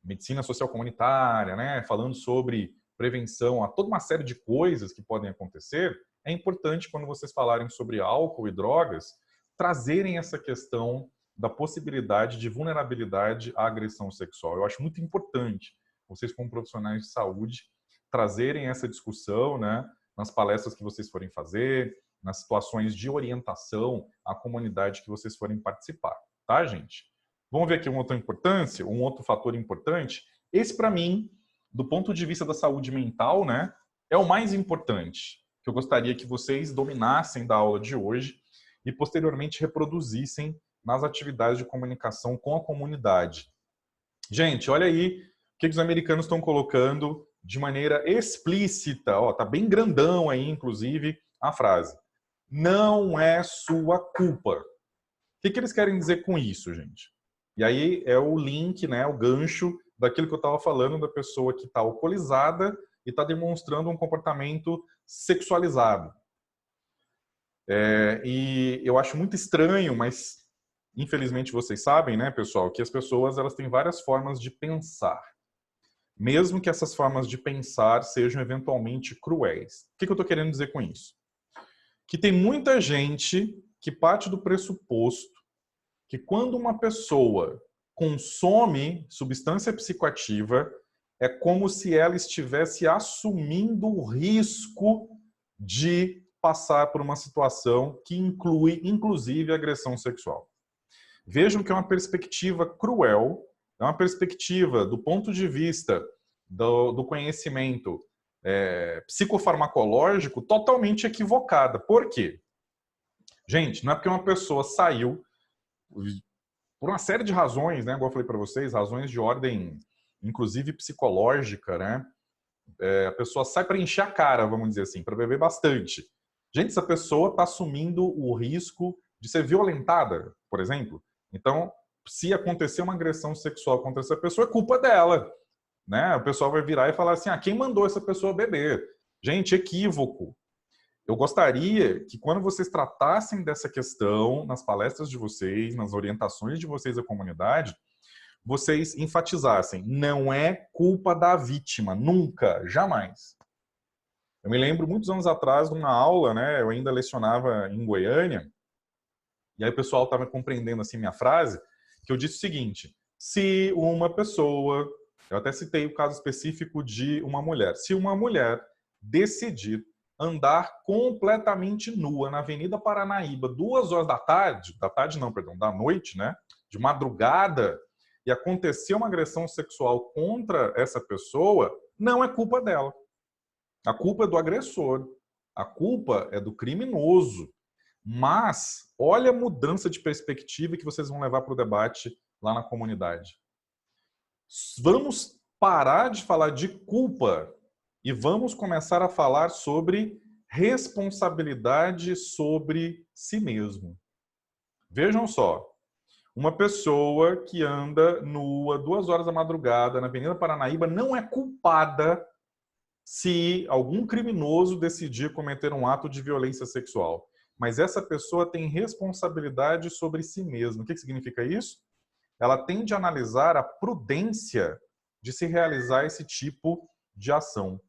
Speaker 1: medicina social comunitária, né, falando sobre prevenção a toda uma série de coisas que podem acontecer, é importante quando vocês falarem sobre álcool e drogas, trazerem essa questão da possibilidade de vulnerabilidade à agressão sexual. Eu acho muito importante vocês, como profissionais de saúde, trazerem essa discussão, né, nas palestras que vocês forem fazer, nas situações de orientação à comunidade que vocês forem participar, tá, gente? Vamos ver aqui uma outra importância, um outro fator importante. Esse, para mim, do ponto de vista da saúde mental, né, é o mais importante, que eu gostaria que vocês dominassem da aula de hoje e, posteriormente, reproduzissem nas atividades de comunicação com a comunidade. Gente, olha aí o que os americanos estão colocando de maneira explícita, ó, tá bem grandão aí, inclusive, a frase. Não é sua culpa. que eles querem dizer com isso, gente? E aí é o link, né, o gancho daquilo que eu estava falando da pessoa que está alcoolizada e está demonstrando um comportamento sexualizado. E eu acho muito estranho, mas infelizmente vocês sabem, né, pessoal, que as pessoas elas têm várias formas de pensar. Mesmo que essas formas de pensar sejam eventualmente cruéis. O que eu estou querendo dizer com isso? Que tem muita gente que parte do pressuposto que quando uma pessoa consome substância psicoativa, é como se ela estivesse assumindo o risco de passar por uma situação que inclui, inclusive, agressão sexual. Vejam que é uma perspectiva cruel, é uma perspectiva do ponto de vista do conhecimento psicofarmacológico totalmente equivocada. Por quê? Gente, não é porque uma pessoa saiu por uma série de razões, né? Igual eu falei para vocês, razões de ordem, inclusive psicológica, né? A pessoa sai para encher a cara, vamos dizer assim, para beber bastante. Gente, essa pessoa está assumindo o risco de ser violentada, por exemplo. Então, se acontecer uma agressão sexual contra essa pessoa, é culpa dela, né? O pessoal vai virar e falar assim: quem mandou essa pessoa beber? Gente, equívoco. Eu gostaria que quando vocês tratassem dessa questão nas palestras de vocês, nas orientações de vocês à comunidade, vocês enfatizassem: não é culpa da vítima, nunca, jamais. Eu me lembro muitos anos atrás, numa aula, né, eu ainda lecionava em Goiânia, e aí o pessoal estava compreendendo assim minha frase, que eu disse o seguinte: se uma pessoa, eu até citei o caso específico de uma mulher, se uma mulher decidir andar completamente nua na Avenida Paranaíba, 2 horas da tarde não, perdão, da noite, né, de madrugada, e acontecer uma agressão sexual contra essa pessoa, não é culpa dela. A culpa é do agressor. A culpa é do criminoso. Mas olha a mudança de perspectiva que vocês vão levar para o debate lá na comunidade. Vamos parar de falar de culpa e vamos começar a falar sobre responsabilidade sobre si mesmo. Vejam só, uma pessoa que anda nua 2 horas da madrugada na Avenida Paranaíba não é culpada se algum criminoso decidir cometer um ato de violência sexual. Mas essa pessoa tem responsabilidade sobre si mesma. O que significa isso? Ela tem de analisar a prudência de se realizar esse tipo de ação.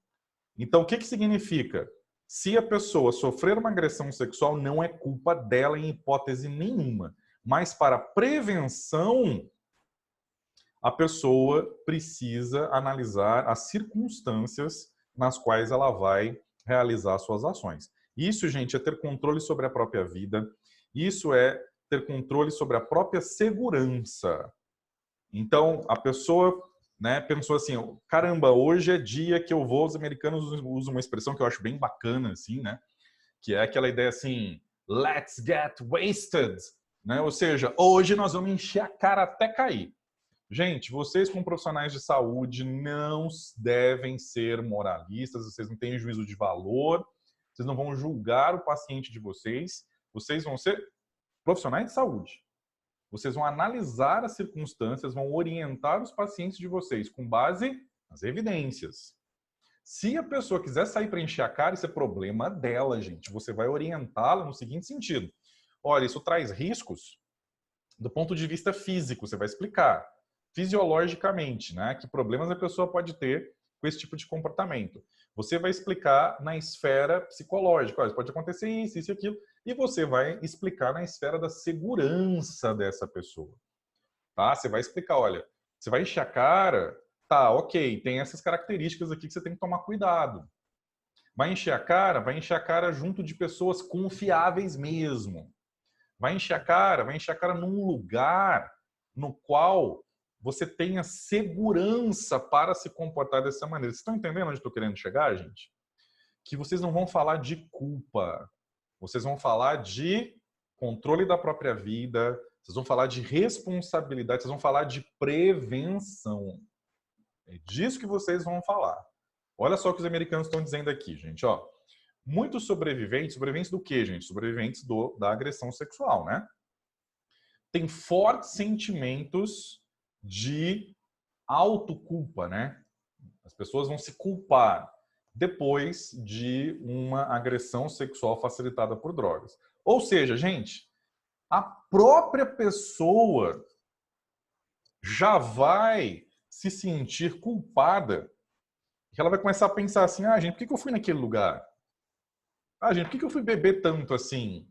Speaker 1: Então, o que significa? Se a pessoa sofrer uma agressão sexual, não é culpa dela em hipótese nenhuma. Mas para prevenção, a pessoa precisa analisar as circunstâncias nas quais ela vai realizar suas ações. Isso, gente, é ter controle sobre a própria vida. Isso é ter controle sobre a própria segurança. Então, a pessoa, né, pensou assim: caramba, hoje é dia que eu vou. Os americanos usam uma expressão que eu acho bem bacana, assim, né? Que é aquela ideia assim: let's get wasted. Né? Ou seja, hoje nós vamos encher a cara até cair. Gente, vocês como profissionais de saúde não devem ser moralistas, vocês não têm juízo de valor, vocês não vão julgar o paciente de vocês, vocês vão ser profissionais de saúde. Vocês vão analisar as circunstâncias, vão orientar os pacientes de vocês com base nas evidências. Se a pessoa quiser sair para encher a cara, isso é problema dela, gente. Você vai orientá-la no seguinte sentido: olha, isso traz riscos do ponto de vista físico, você vai explicar fisiologicamente, né, que problemas a pessoa pode ter com esse tipo de comportamento. Você vai explicar na esfera psicológica: olha, pode acontecer isso, isso e aquilo, e você vai explicar na esfera da segurança dessa pessoa. Tá? Você vai explicar: olha, você vai encher a cara, tá, ok, tem essas características aqui que você tem que tomar cuidado. Vai encher a cara junto de pessoas confiáveis mesmo. Vai encher a cara num lugar no qual você tenha segurança para se comportar dessa maneira. Vocês estão entendendo onde eu estou querendo chegar, gente? Que vocês não vão falar de culpa. Vocês vão falar de controle da própria vida, vocês vão falar de responsabilidade, vocês vão falar de prevenção. É disso que vocês vão falar. Olha só o que os americanos estão dizendo aqui, gente. Ó, muitos sobreviventes do quê, gente? Sobreviventes da agressão sexual, né? tem fortes sentimentos de autoculpa, né? As pessoas vão se culpar depois de uma agressão sexual facilitada por drogas. Ou seja, gente, a própria pessoa já vai se sentir culpada. Ela vai começar a pensar assim, ah, gente, por que eu fui naquele lugar? Ah, gente, por que eu fui beber tanto assim?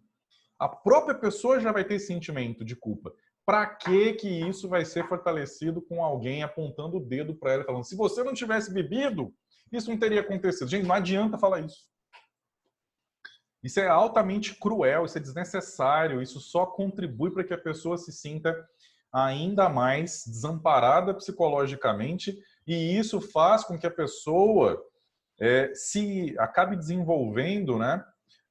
Speaker 1: A própria pessoa já vai ter esse sentimento de culpa. Para que que isso vai ser fortalecido com alguém apontando o dedo para ela e falando, se você não tivesse bebido, isso não teria acontecido. Gente, não adianta falar isso. Isso é altamente cruel, isso é desnecessário, isso só contribui para que a pessoa se sinta ainda mais desamparada psicologicamente, e isso faz com que a pessoa se acabe desenvolvendo, né,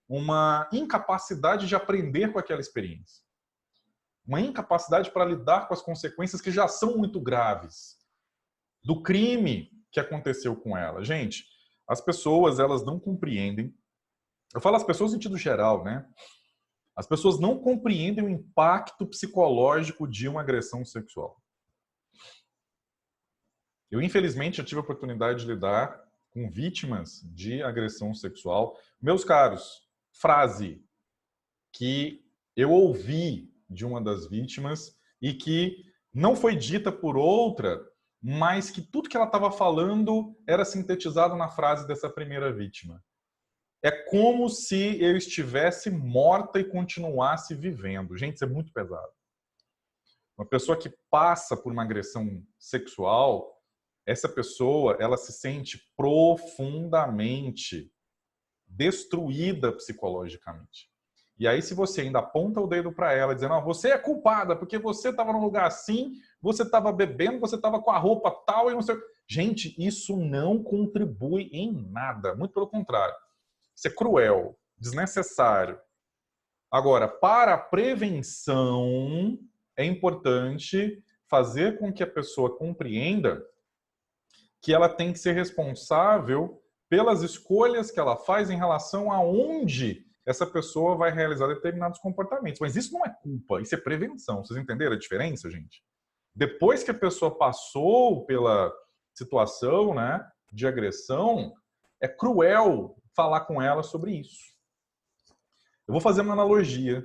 Speaker 1: uma incapacidade de aprender com aquela experiência. Uma incapacidade para lidar com as consequências que já são muito graves do crime que aconteceu com ela. Gente, as pessoas, elas não compreendem. Eu falo as pessoas no sentido geral, né? As pessoas não compreendem o impacto psicológico de uma agressão sexual. Eu, infelizmente, já tive a oportunidade de lidar com vítimas de agressão sexual. Meus caros, frase que eu ouvi de uma das vítimas e que não foi dita por outra, mas que tudo que ela estava falando era sintetizado na frase dessa primeira vítima. É como se eu estivesse morta e continuasse vivendo. Gente, isso é muito pesado. Uma pessoa que passa por uma agressão sexual, essa pessoa, ela se sente profundamente destruída psicologicamente. E aí, se você ainda aponta o dedo para ela, dizendo, oh, você é culpada porque você estava num lugar assim, você estava bebendo, você estava com a roupa tal e não sei... Gente, isso não contribui em nada. Muito pelo contrário. Isso é cruel, desnecessário. Agora, para a prevenção, é importante fazer com que a pessoa compreenda que ela tem que ser responsável pelas escolhas que ela faz em relação a onde essa pessoa vai realizar determinados comportamentos. Mas isso não é culpa, isso é prevenção. Vocês entenderam a diferença, gente? Depois que a pessoa passou pela situação, né, de agressão, é cruel falar com ela sobre isso. Eu vou fazer uma analogia.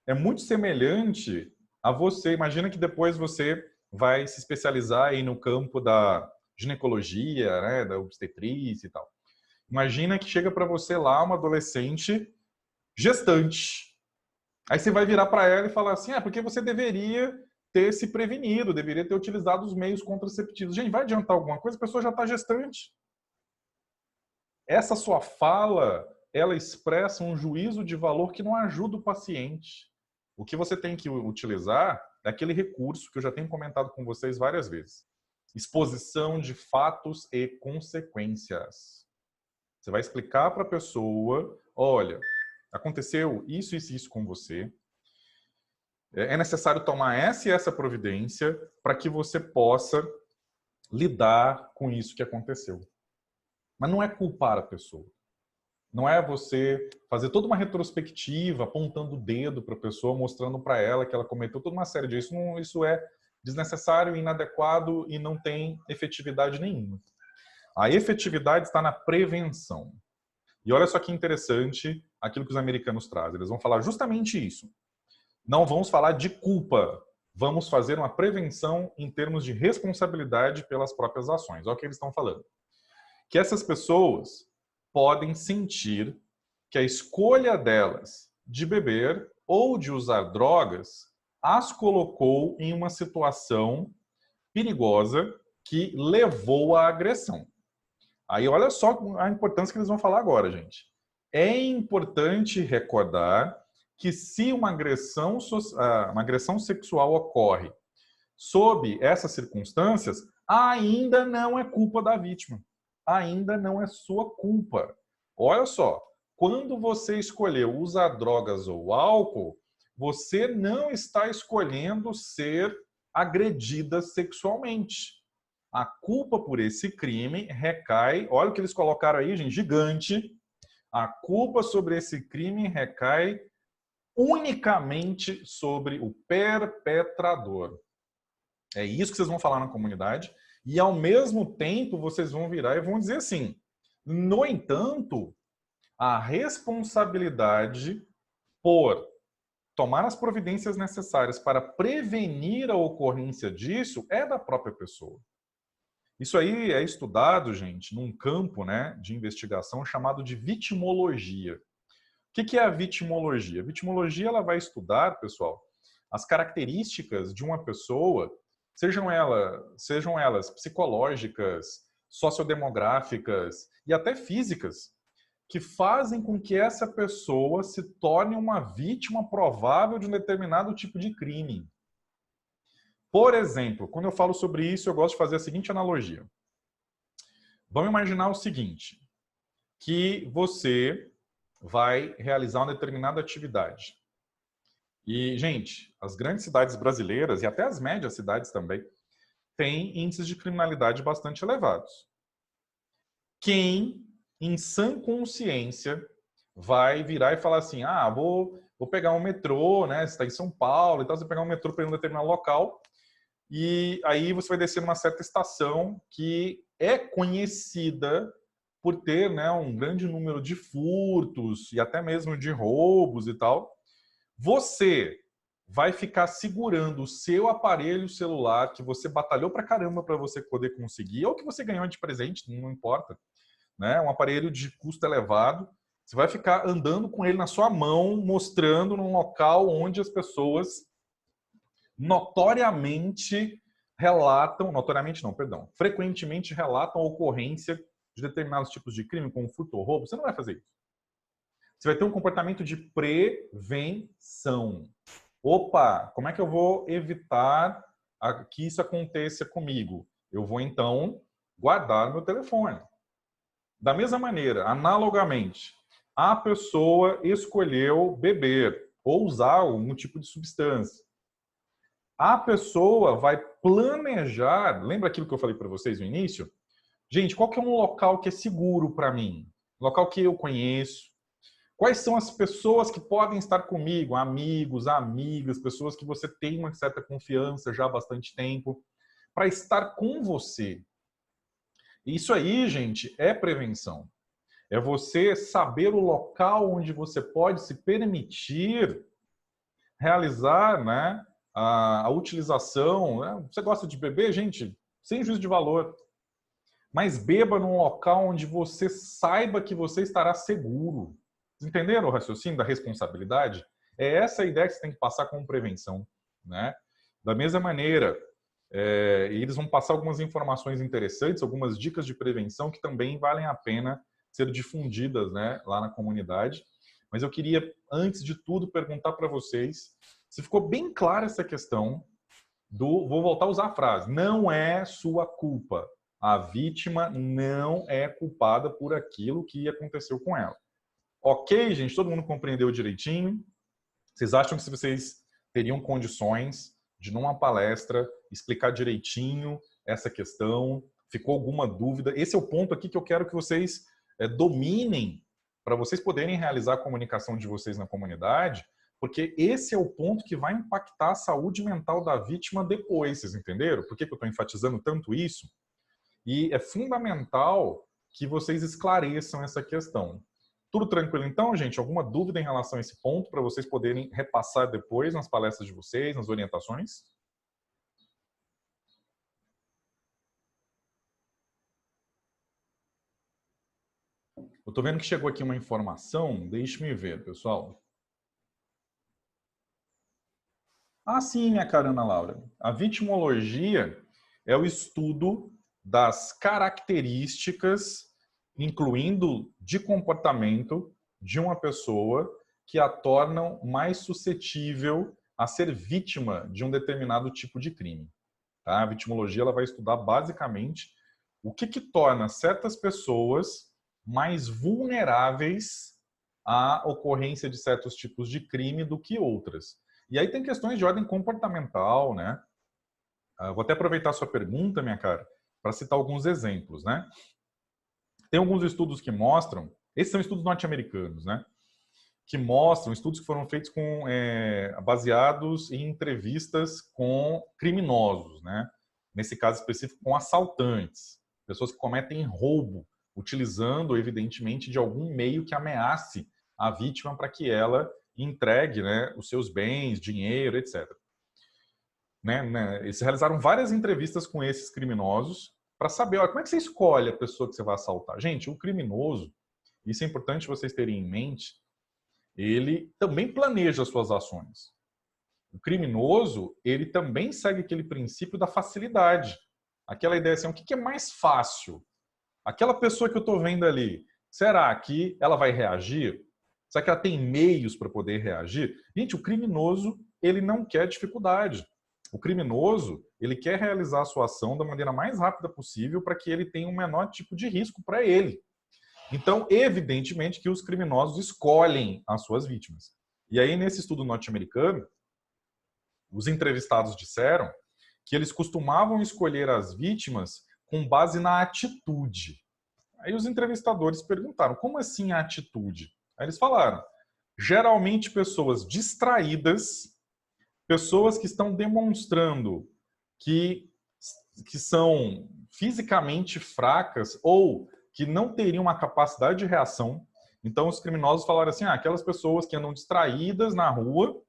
Speaker 1: É muito semelhante a você. Imagina que depois você vai se especializar aí no campo da ginecologia, né, da obstetrícia e tal. Imagina que chega para você lá uma adolescente gestante. Aí você vai virar para ela e falar assim, porque você deveria ter se prevenido, deveria ter utilizado os meios contraceptivos. Gente, vai adiantar alguma coisa? A pessoa já está gestante. Essa sua fala, ela expressa um juízo de valor que não ajuda o paciente. O que você tem que utilizar é aquele recurso que eu já tenho comentado com vocês várias vezes. Exposição de fatos e consequências. Você vai explicar para a pessoa, olha, aconteceu isso, isso e isso com você. É necessário tomar essa e essa providência para que você possa lidar com isso que aconteceu. Mas não é culpar a pessoa. Não é você fazer toda uma retrospectiva, apontando o dedo para a pessoa, mostrando para ela que ela cometeu toda uma série de isso. Isso é desnecessário, inadequado e não tem efetividade nenhuma. A efetividade está na prevenção. E olha só que interessante aquilo que os americanos trazem. Eles vão falar justamente isso. Não vamos falar de culpa. Vamos fazer uma prevenção em termos de responsabilidade pelas próprias ações. Olha o que eles estão falando. Que essas pessoas podem sentir que a escolha delas de beber ou de usar drogas as colocou em uma situação perigosa que levou à agressão. Aí olha só a importância que eles vão falar agora, gente. É importante recordar que se uma agressão sexual ocorre sob essas circunstâncias, ainda não é culpa da vítima. Ainda não é sua culpa. Olha só, quando você escolheu usar drogas ou álcool, você não está escolhendo ser agredida sexualmente. A culpa por esse crime recai, olha o que eles colocaram aí, gente, gigante. A culpa sobre esse crime recai unicamente sobre o perpetrador. É isso que vocês vão falar na comunidade e, ao mesmo tempo, vocês vão virar e vão dizer assim: no entanto, a responsabilidade por tomar as providências necessárias para prevenir a ocorrência disso é da própria pessoa. Isso aí é estudado, gente, num campo, né, de investigação chamado de vitimologia. O que é a vitimologia? A vitimologia ela vai estudar, pessoal, as características de uma pessoa, sejam elas psicológicas, sociodemográficas e até físicas, que fazem com que essa pessoa se torne uma vítima provável de um determinado tipo de crime. Por exemplo, quando eu falo sobre isso, eu gosto de fazer a seguinte analogia. Vamos imaginar o seguinte, que você vai realizar uma determinada atividade. E, gente, as grandes cidades brasileiras, e até as médias cidades também, têm índices de criminalidade bastante elevados. Quem, em sã consciência, vai virar e falar assim, vou pegar um metrô, né? Você está em São Paulo e tal, você vai pegar um metrô para ir em um determinado local, e aí você vai descer numa certa estação que é conhecida por ter, né, um grande número de furtos e até mesmo de roubos e tal. Você vai ficar segurando o seu aparelho celular que você batalhou pra caramba para você poder conseguir, ou que você ganhou de presente, não importa, né? Um aparelho de custo elevado. Você vai ficar andando com ele na sua mão, mostrando num local onde as pessoas frequentemente relatam a ocorrência de determinados tipos de crime, como furto ou roubo. Você não vai fazer isso. Você vai ter um comportamento de prevenção. Opa, como é que eu vou evitar que isso aconteça comigo? Eu vou, então, guardar meu telefone. Da mesma maneira, analogamente, a pessoa escolheu beber ou usar algum tipo de substância. A pessoa vai planejar, lembra aquilo que eu falei para vocês no início? Gente, qual que é um local que é seguro para mim? Um local que eu conheço. Quais são as pessoas que podem estar comigo? Amigos, amigas, pessoas que você tem uma certa confiança já há bastante tempo, para estar com você. Isso aí, gente, é prevenção. É você saber o local onde você pode se permitir realizar, né, a utilização. Né? Você gosta de beber, gente? Sem juízo de valor. Mas beba num local onde você saiba que você estará seguro. Entenderam o raciocínio da responsabilidade? É essa a ideia que você tem que passar como prevenção, né? Da mesma maneira, eles vão passar algumas informações interessantes, algumas dicas de prevenção que também valem a pena ser difundidas, né, lá na comunidade. Mas eu queria, antes de tudo, perguntar para vocês se ficou bem clara essa questão vou voltar a usar a frase, não é sua culpa. A vítima não é culpada por aquilo que aconteceu com ela. Ok, gente? Todo mundo compreendeu direitinho? Vocês acham que se vocês teriam condições de, numa palestra, explicar direitinho essa questão? Ficou alguma dúvida? Esse é o ponto aqui que eu quero que vocês dominem para vocês poderem realizar a comunicação de vocês na comunidade, porque esse é o ponto que vai impactar a saúde mental da vítima depois, vocês entenderam? Por que eu estou enfatizando tanto isso? E é fundamental que vocês esclareçam essa questão. Tudo tranquilo então, gente? Alguma dúvida em relação a esse ponto para vocês poderem repassar depois nas palestras de vocês, nas orientações? Eu estou vendo que chegou aqui uma informação, deixe-me ver, pessoal. Sim, minha cara Ana Laura. A vitimologia é o estudo das características, incluindo de comportamento, de uma pessoa que a tornam mais suscetível a ser vítima de um determinado tipo de crime. Tá? A vitimologia ela vai estudar basicamente o que torna certas pessoas mais vulneráveis à ocorrência de certos tipos de crime do que outras. E aí tem questões de ordem comportamental, né? Vou até aproveitar a sua pergunta, minha cara, para citar alguns exemplos, né? Tem alguns estudos que mostram, esses são estudos norte-americanos, né? que mostram, estudos que foram feitos baseados em entrevistas com criminosos, né? Nesse caso específico, com assaltantes, pessoas que cometem roubo, utilizando, evidentemente, de algum meio que ameace a vítima para que ela entregue, né, os seus bens, dinheiro, etc. Eles realizaram várias entrevistas com esses criminosos para saber, olha, como é que você escolhe a pessoa que você vai assaltar? Gente, o criminoso, isso é importante vocês terem em mente, ele também planeja as suas ações. O criminoso, ele também segue aquele princípio da facilidade. Aquela ideia assim, o que é mais fácil? Aquela pessoa que eu estou vendo ali, será que ela vai reagir? Será que ela tem meios para poder reagir? Gente, o criminoso, ele não quer dificuldade. O criminoso, ele quer realizar a sua ação da maneira mais rápida possível para que ele tenha o menor tipo de risco para ele. Então, evidentemente que os criminosos escolhem as suas vítimas. E aí, nesse estudo norte-americano, os entrevistados disseram que eles costumavam escolher as vítimas com base na atitude. Aí os entrevistadores perguntaram, como assim a atitude? Aí eles falaram, geralmente pessoas distraídas, pessoas que estão demonstrando que são fisicamente fracas ou que não teriam uma capacidade de reação. Então os criminosos falaram assim, aquelas pessoas que andam distraídas na rua,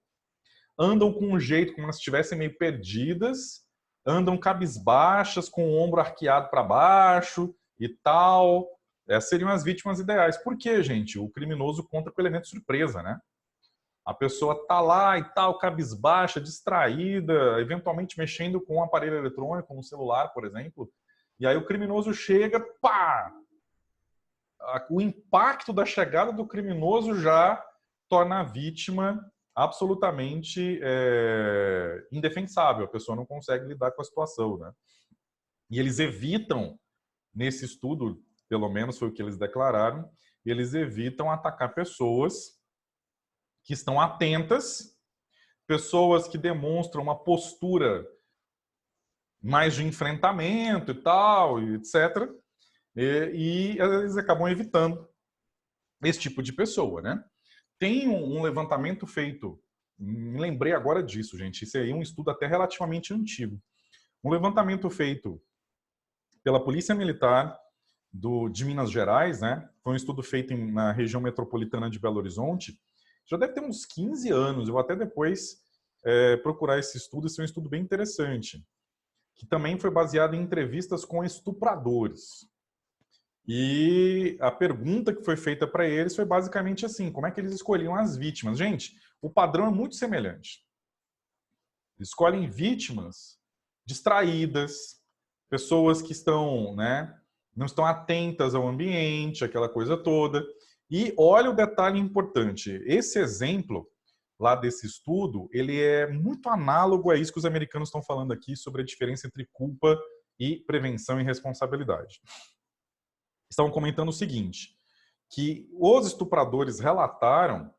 Speaker 1: andam com um jeito como se estivessem meio perdidas, andam cabisbaixas, com o ombro arqueado para baixo e tal. Essas seriam as vítimas ideais. Por quê, gente? O criminoso conta com o elemento surpresa, né? A pessoa tá lá e tal, cabisbaixa, distraída, eventualmente mexendo com um aparelho eletrônico, um celular, por exemplo. E aí o criminoso chega, pá! O impacto da chegada do criminoso já torna a vítima absolutamente indefensável. A pessoa não consegue lidar com a situação, né? E eles evitam, nesse estudo, pelo menos foi o que eles declararam, eles evitam atacar pessoas que estão atentas, pessoas que demonstram uma postura mais de enfrentamento e tal, etc. E eles acabam evitando esse tipo de pessoa, né? Tem um levantamento feito, me lembrei agora disso, gente, isso aí é um estudo até relativamente antigo. Um levantamento feito pela Polícia Militar de Minas Gerais, né? Foi um estudo feito na região metropolitana de Belo Horizonte, já deve ter uns 15 anos, eu vou até depois procurar esse estudo, esse é um estudo bem interessante, que também foi baseado em entrevistas com estupradores. E a pergunta que foi feita para eles foi basicamente assim, como é que eles escolhiam as vítimas? Gente, o padrão é muito semelhante. Eles escolhem vítimas distraídas, pessoas que estão, né, não estão atentas ao ambiente, aquela coisa toda. E olha o detalhe importante, esse exemplo lá desse estudo, ele é muito análogo a isso que os americanos estão falando aqui sobre a diferença entre culpa e prevenção e responsabilidade. Estavam comentando o seguinte, que os estupradores relataram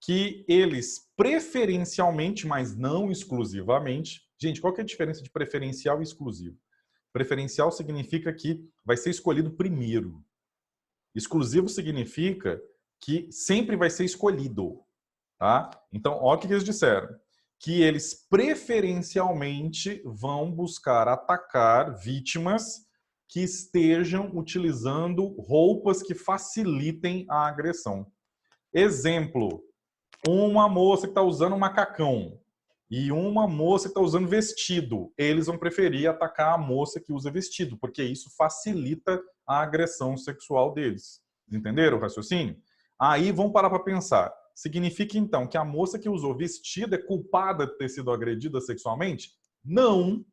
Speaker 1: que eles preferencialmente, mas não exclusivamente... Gente, qual que é a diferença de preferencial e exclusivo? Preferencial significa que vai ser escolhido primeiro. Exclusivo significa que sempre vai ser escolhido. Tá? Então, olha o que eles disseram. Que eles preferencialmente vão buscar atacar vítimas que estejam utilizando roupas que facilitem a agressão. Exemplo, uma moça que está usando um macacão e uma moça que está usando vestido. Eles vão preferir atacar a moça que usa vestido, porque isso facilita a agressão sexual deles. Entenderam o raciocínio? Aí vão parar para pensar. Significa, então, que a moça que usou vestido é culpada de ter sido agredida sexualmente? Não.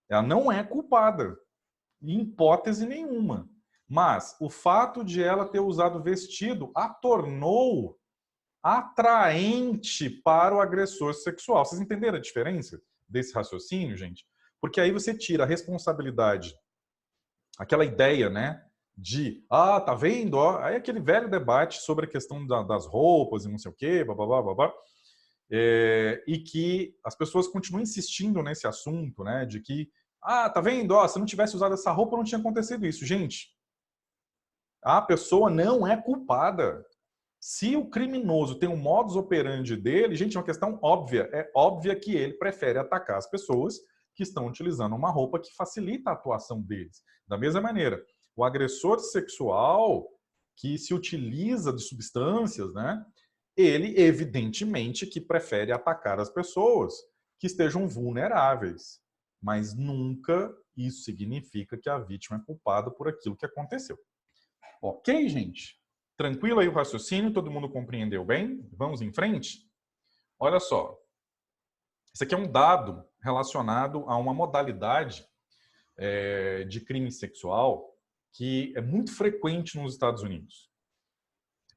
Speaker 1: Ela não é culpada. Em hipótese nenhuma. Mas o fato de ela ter usado vestido a tornou atraente para o agressor sexual. Vocês entenderam a diferença desse raciocínio, gente? Porque aí você tira a responsabilidade, aquela ideia, né? De, tá vendo? Ó, aí aquele velho debate sobre a questão das roupas e não sei o quê, blá. E que as pessoas continuam insistindo nesse assunto, né? De que, tá vendo? Ó, se não tivesse usado essa roupa, não tinha acontecido isso. Gente, a pessoa não é culpada. Se o criminoso tem um modus operandi dele, gente, é uma questão óbvia. É óbvia que ele prefere atacar as pessoas que estão utilizando uma roupa que facilita a atuação deles. Da mesma maneira, o agressor sexual que se utiliza de substâncias, né? Ele, evidentemente, que prefere atacar as pessoas que estejam vulneráveis. Mas nunca isso significa que a vítima é culpada por aquilo que aconteceu. Ok, gente? Tranquilo aí o raciocínio? Todo mundo compreendeu bem? Vamos em frente? Olha só. Esse aqui é um dado relacionado a uma modalidade de crime sexual que é muito frequente nos Estados Unidos.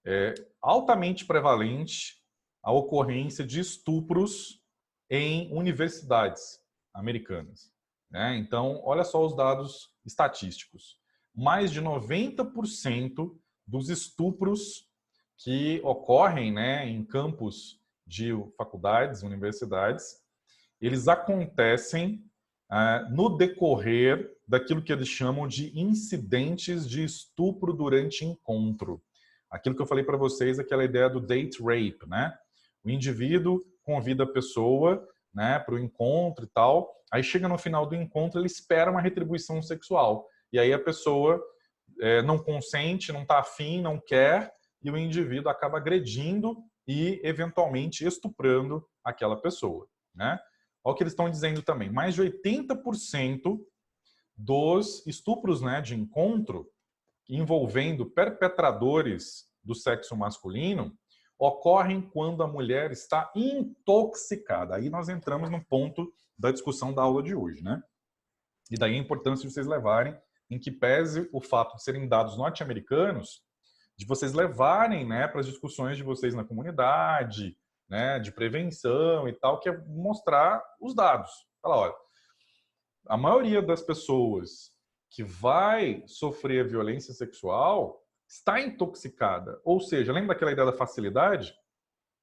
Speaker 1: É altamente prevalente a ocorrência de estupros em universidades americanas, né? Então, olha só os dados estatísticos. Mais de 90% dos estupros que ocorrem, né, em campos de faculdades, universidades, eles acontecem no decorrer daquilo que eles chamam de incidentes de estupro durante encontro. Aquilo que eu falei para vocês, aquela ideia do date rape, né? O indivíduo convida a pessoa, né, para o encontro e tal, aí chega no final do encontro, ele espera uma retribuição sexual. E aí a pessoa não consente, não está afim, não quer, e o indivíduo acaba agredindo e, eventualmente, estuprando aquela pessoa, né? Olha o que eles estão dizendo também. Mais de 80% dos estupros, né, de encontro envolvendo perpetradores do sexo masculino ocorrem quando a mulher está intoxicada. Aí nós entramos no ponto da discussão da aula de hoje, né? E daí a importância de vocês levarem, em que pese o fato de serem dados norte-americanos, de vocês levarem, né, para as discussões de vocês na comunidade, né, de prevenção e tal, que é mostrar os dados. Falar, olha, a maioria das pessoas que vai sofrer violência sexual está intoxicada. Ou seja, lembra daquela ideia da facilidade? O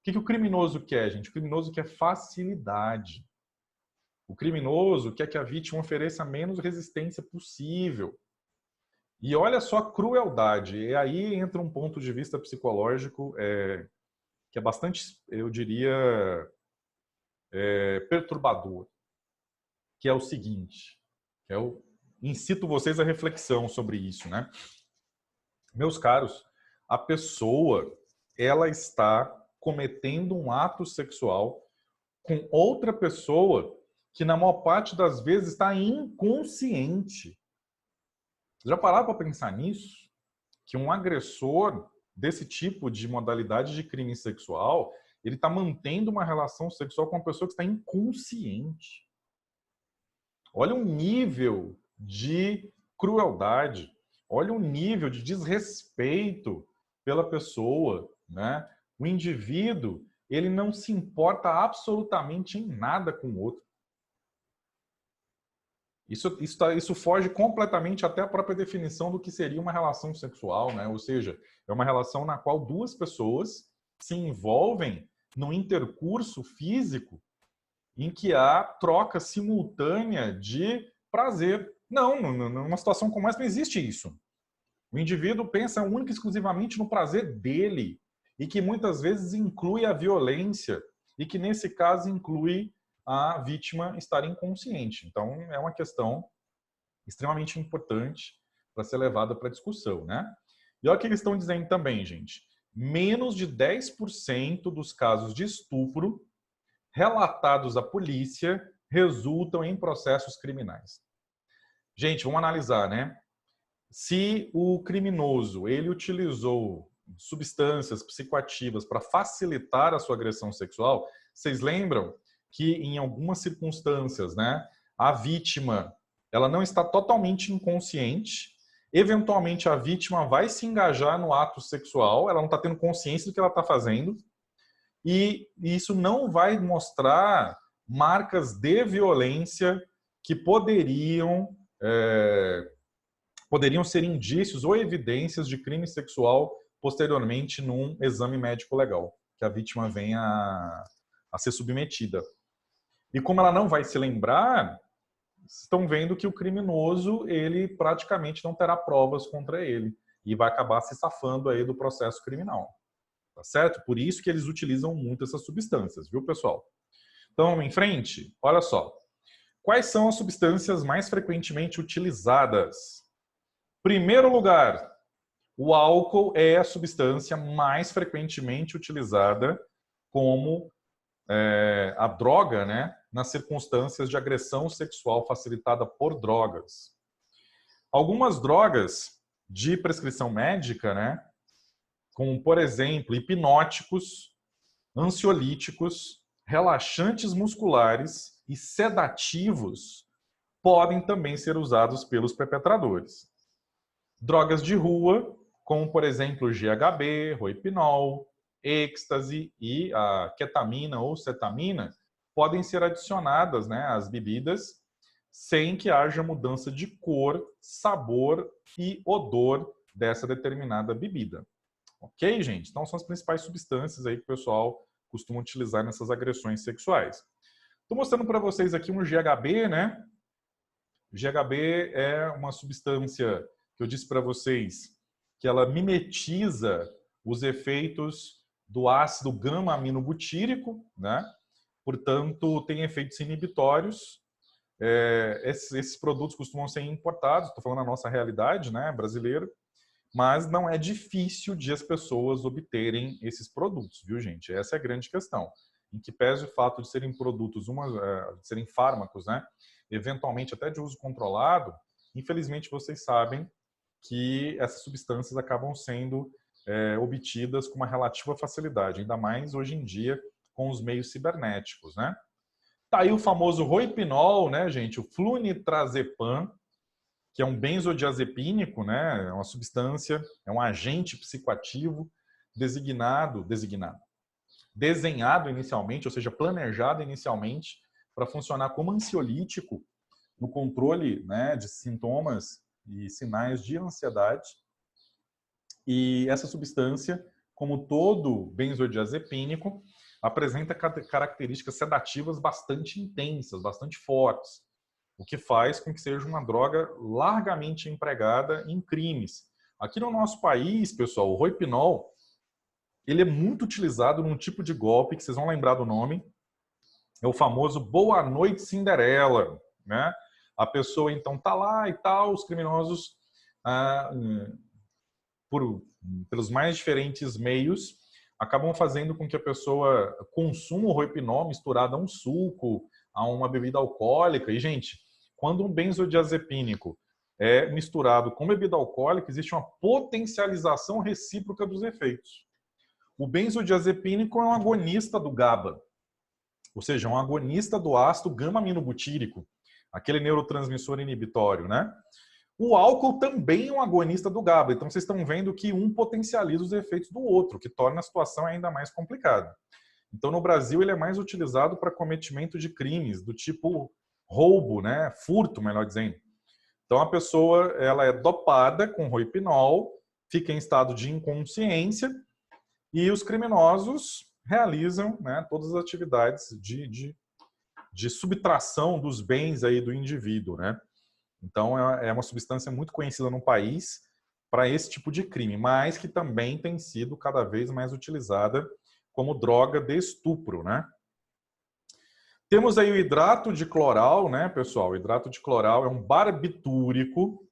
Speaker 1: que o criminoso quer, gente? O criminoso quer facilidade. O criminoso quer que a vítima ofereça a menos resistência possível. E olha só a crueldade. E aí entra um ponto de vista psicológico que é bastante, eu diria, perturbador. Que é o seguinte, incito vocês à reflexão sobre isso, né? Meus caros, a pessoa, ela está cometendo um ato sexual com outra pessoa que, na maior parte das vezes, está inconsciente. Vocês já pararam para pensar nisso? Que um agressor desse tipo de modalidade de crime sexual, ele está mantendo uma relação sexual com uma pessoa que está inconsciente. Olha o nível de crueldade, olha o nível de desrespeito pela pessoa, né? O indivíduo, ele não se importa absolutamente em nada com o outro. Isso foge completamente até a própria definição do que seria uma relação sexual, né? Ou seja, é uma relação na qual duas pessoas se envolvem num intercurso físico em que há troca simultânea de prazer. Não, numa situação como essa não existe isso. O indivíduo pensa única e exclusivamente no prazer dele e que muitas vezes inclui a violência e que nesse caso inclui a vítima estar inconsciente. Então é uma questão extremamente importante para ser levada para discussão, né? E olha o que eles estão dizendo também, gente. Menos de 10% dos casos de estupro relatados à polícia resultam em processos criminais. Gente, vamos analisar, né? Se o criminoso ele utilizou substâncias psicoativas para facilitar a sua agressão sexual, vocês lembram que em algumas circunstâncias, né, a vítima ela não está totalmente inconsciente. Eventualmente a vítima vai se engajar no ato sexual, ela não está tendo consciência do que ela está fazendo. E isso não vai mostrar marcas de violência que poderiam ser indícios ou evidências de crime sexual posteriormente num exame médico legal, que a vítima venha a ser submetida. E como ela não vai se lembrar, estão vendo que o criminoso ele praticamente não terá provas contra ele e vai acabar se safando aí do processo criminal. tá certo? Por isso que eles utilizam muito essas substâncias, viu, pessoal? Então, vamos em frente? Olha só. Quais são as substâncias mais frequentemente utilizadas? Primeiro lugar, o álcool é a substância mais frequentemente utilizada como a droga, né, nas circunstâncias de agressão sexual facilitada por drogas. Algumas drogas de prescrição médica, né, como, por exemplo, hipnóticos, ansiolíticos, relaxantes musculares e sedativos, podem também ser usados pelos perpetradores. Drogas de rua, como, por exemplo, GHB, roipinol, êxtase e a ketamina ou cetamina, podem ser adicionadas, né, às bebidas sem que haja mudança de cor, sabor e odor dessa determinada bebida. Ok, gente? Então, são as principais substâncias aí que o pessoal costuma utilizar nessas agressões sexuais. Estou mostrando para vocês aqui um GHB, né? GHB é uma substância que eu disse para vocês que ela mimetiza os efeitos do ácido gama-aminobutírico, né? Portanto, tem efeitos inibitórios. Esses produtos costumam ser importados, estou falando da nossa realidade, né, brasileira, mas não é difícil de as pessoas obterem esses produtos, viu, gente? Essa é a grande questão. Em que pese o fato de serem produtos, de serem fármacos, né, eventualmente até de uso controlado, infelizmente vocês sabem que essas substâncias acabam sendo obtidas com uma relativa facilidade, ainda mais hoje em dia com os meios cibernéticos, né? Tá aí o famoso roipinol, né, gente? O flunitrazepam, que é um benzodiazepínico, né? É uma substância, é um agente psicoativo desenhado inicialmente, ou seja, planejado inicialmente para funcionar como ansiolítico no controle, né, de sintomas e sinais de ansiedade. E essa substância, como todo benzodiazepínico, apresenta características sedativas bastante intensas, bastante fortes, o que faz com que seja uma droga largamente empregada em crimes. Aqui no nosso país, pessoal, o roipinol, ele é muito utilizado num tipo de golpe que vocês vão lembrar do nome, é o famoso Boa Noite Cinderela, né? A pessoa então tá lá e tal, os criminosos pelos mais diferentes meios, acabam fazendo com que a pessoa consuma o roipinol misturado a um suco, a uma bebida alcoólica. E, gente, quando um benzodiazepínico é misturado com bebida alcoólica, existe uma potencialização recíproca dos efeitos. O benzodiazepínico é um agonista do GABA, ou seja, um agonista do ácido gama-aminobutírico, aquele neurotransmissor inibitório, né? O álcool também é um agonista do GABA, então vocês estão vendo que um potencializa os efeitos do outro, que torna a situação ainda mais complicada. Então, no Brasil, ele é mais utilizado para cometimento de crimes do tipo roubo, né? Furto, melhor dizendo. Então, a pessoa ela é dopada com roipinol, fica em estado de inconsciência e os criminosos realizam, né, todas as atividades de subtração dos bens aí do indivíduo, né? Então, é uma substância muito conhecida no país para esse tipo de crime, mas que também tem sido cada vez mais utilizada como droga de estupro, né? Temos aí o hidrato de cloral, né, pessoal? O hidrato de cloral é um barbitúrico,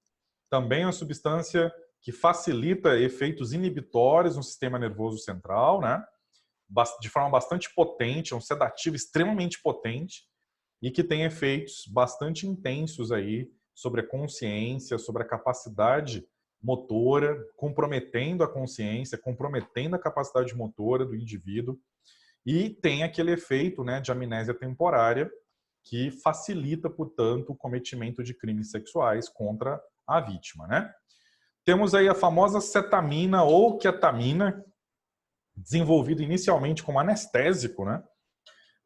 Speaker 1: também é uma substância que facilita efeitos inibitórios no sistema nervoso central, né? De forma bastante potente, é um sedativo extremamente potente e que tem efeitos bastante intensos aí sobre a consciência, sobre a capacidade motora, comprometendo a consciência, comprometendo a capacidade motora do indivíduo, e tem aquele efeito, né, de amnésia temporária que facilita, portanto, o cometimento de crimes sexuais contra a vítima, né? Temos aí a famosa cetamina ou ketamina, desenvolvido inicialmente como anestésico, né?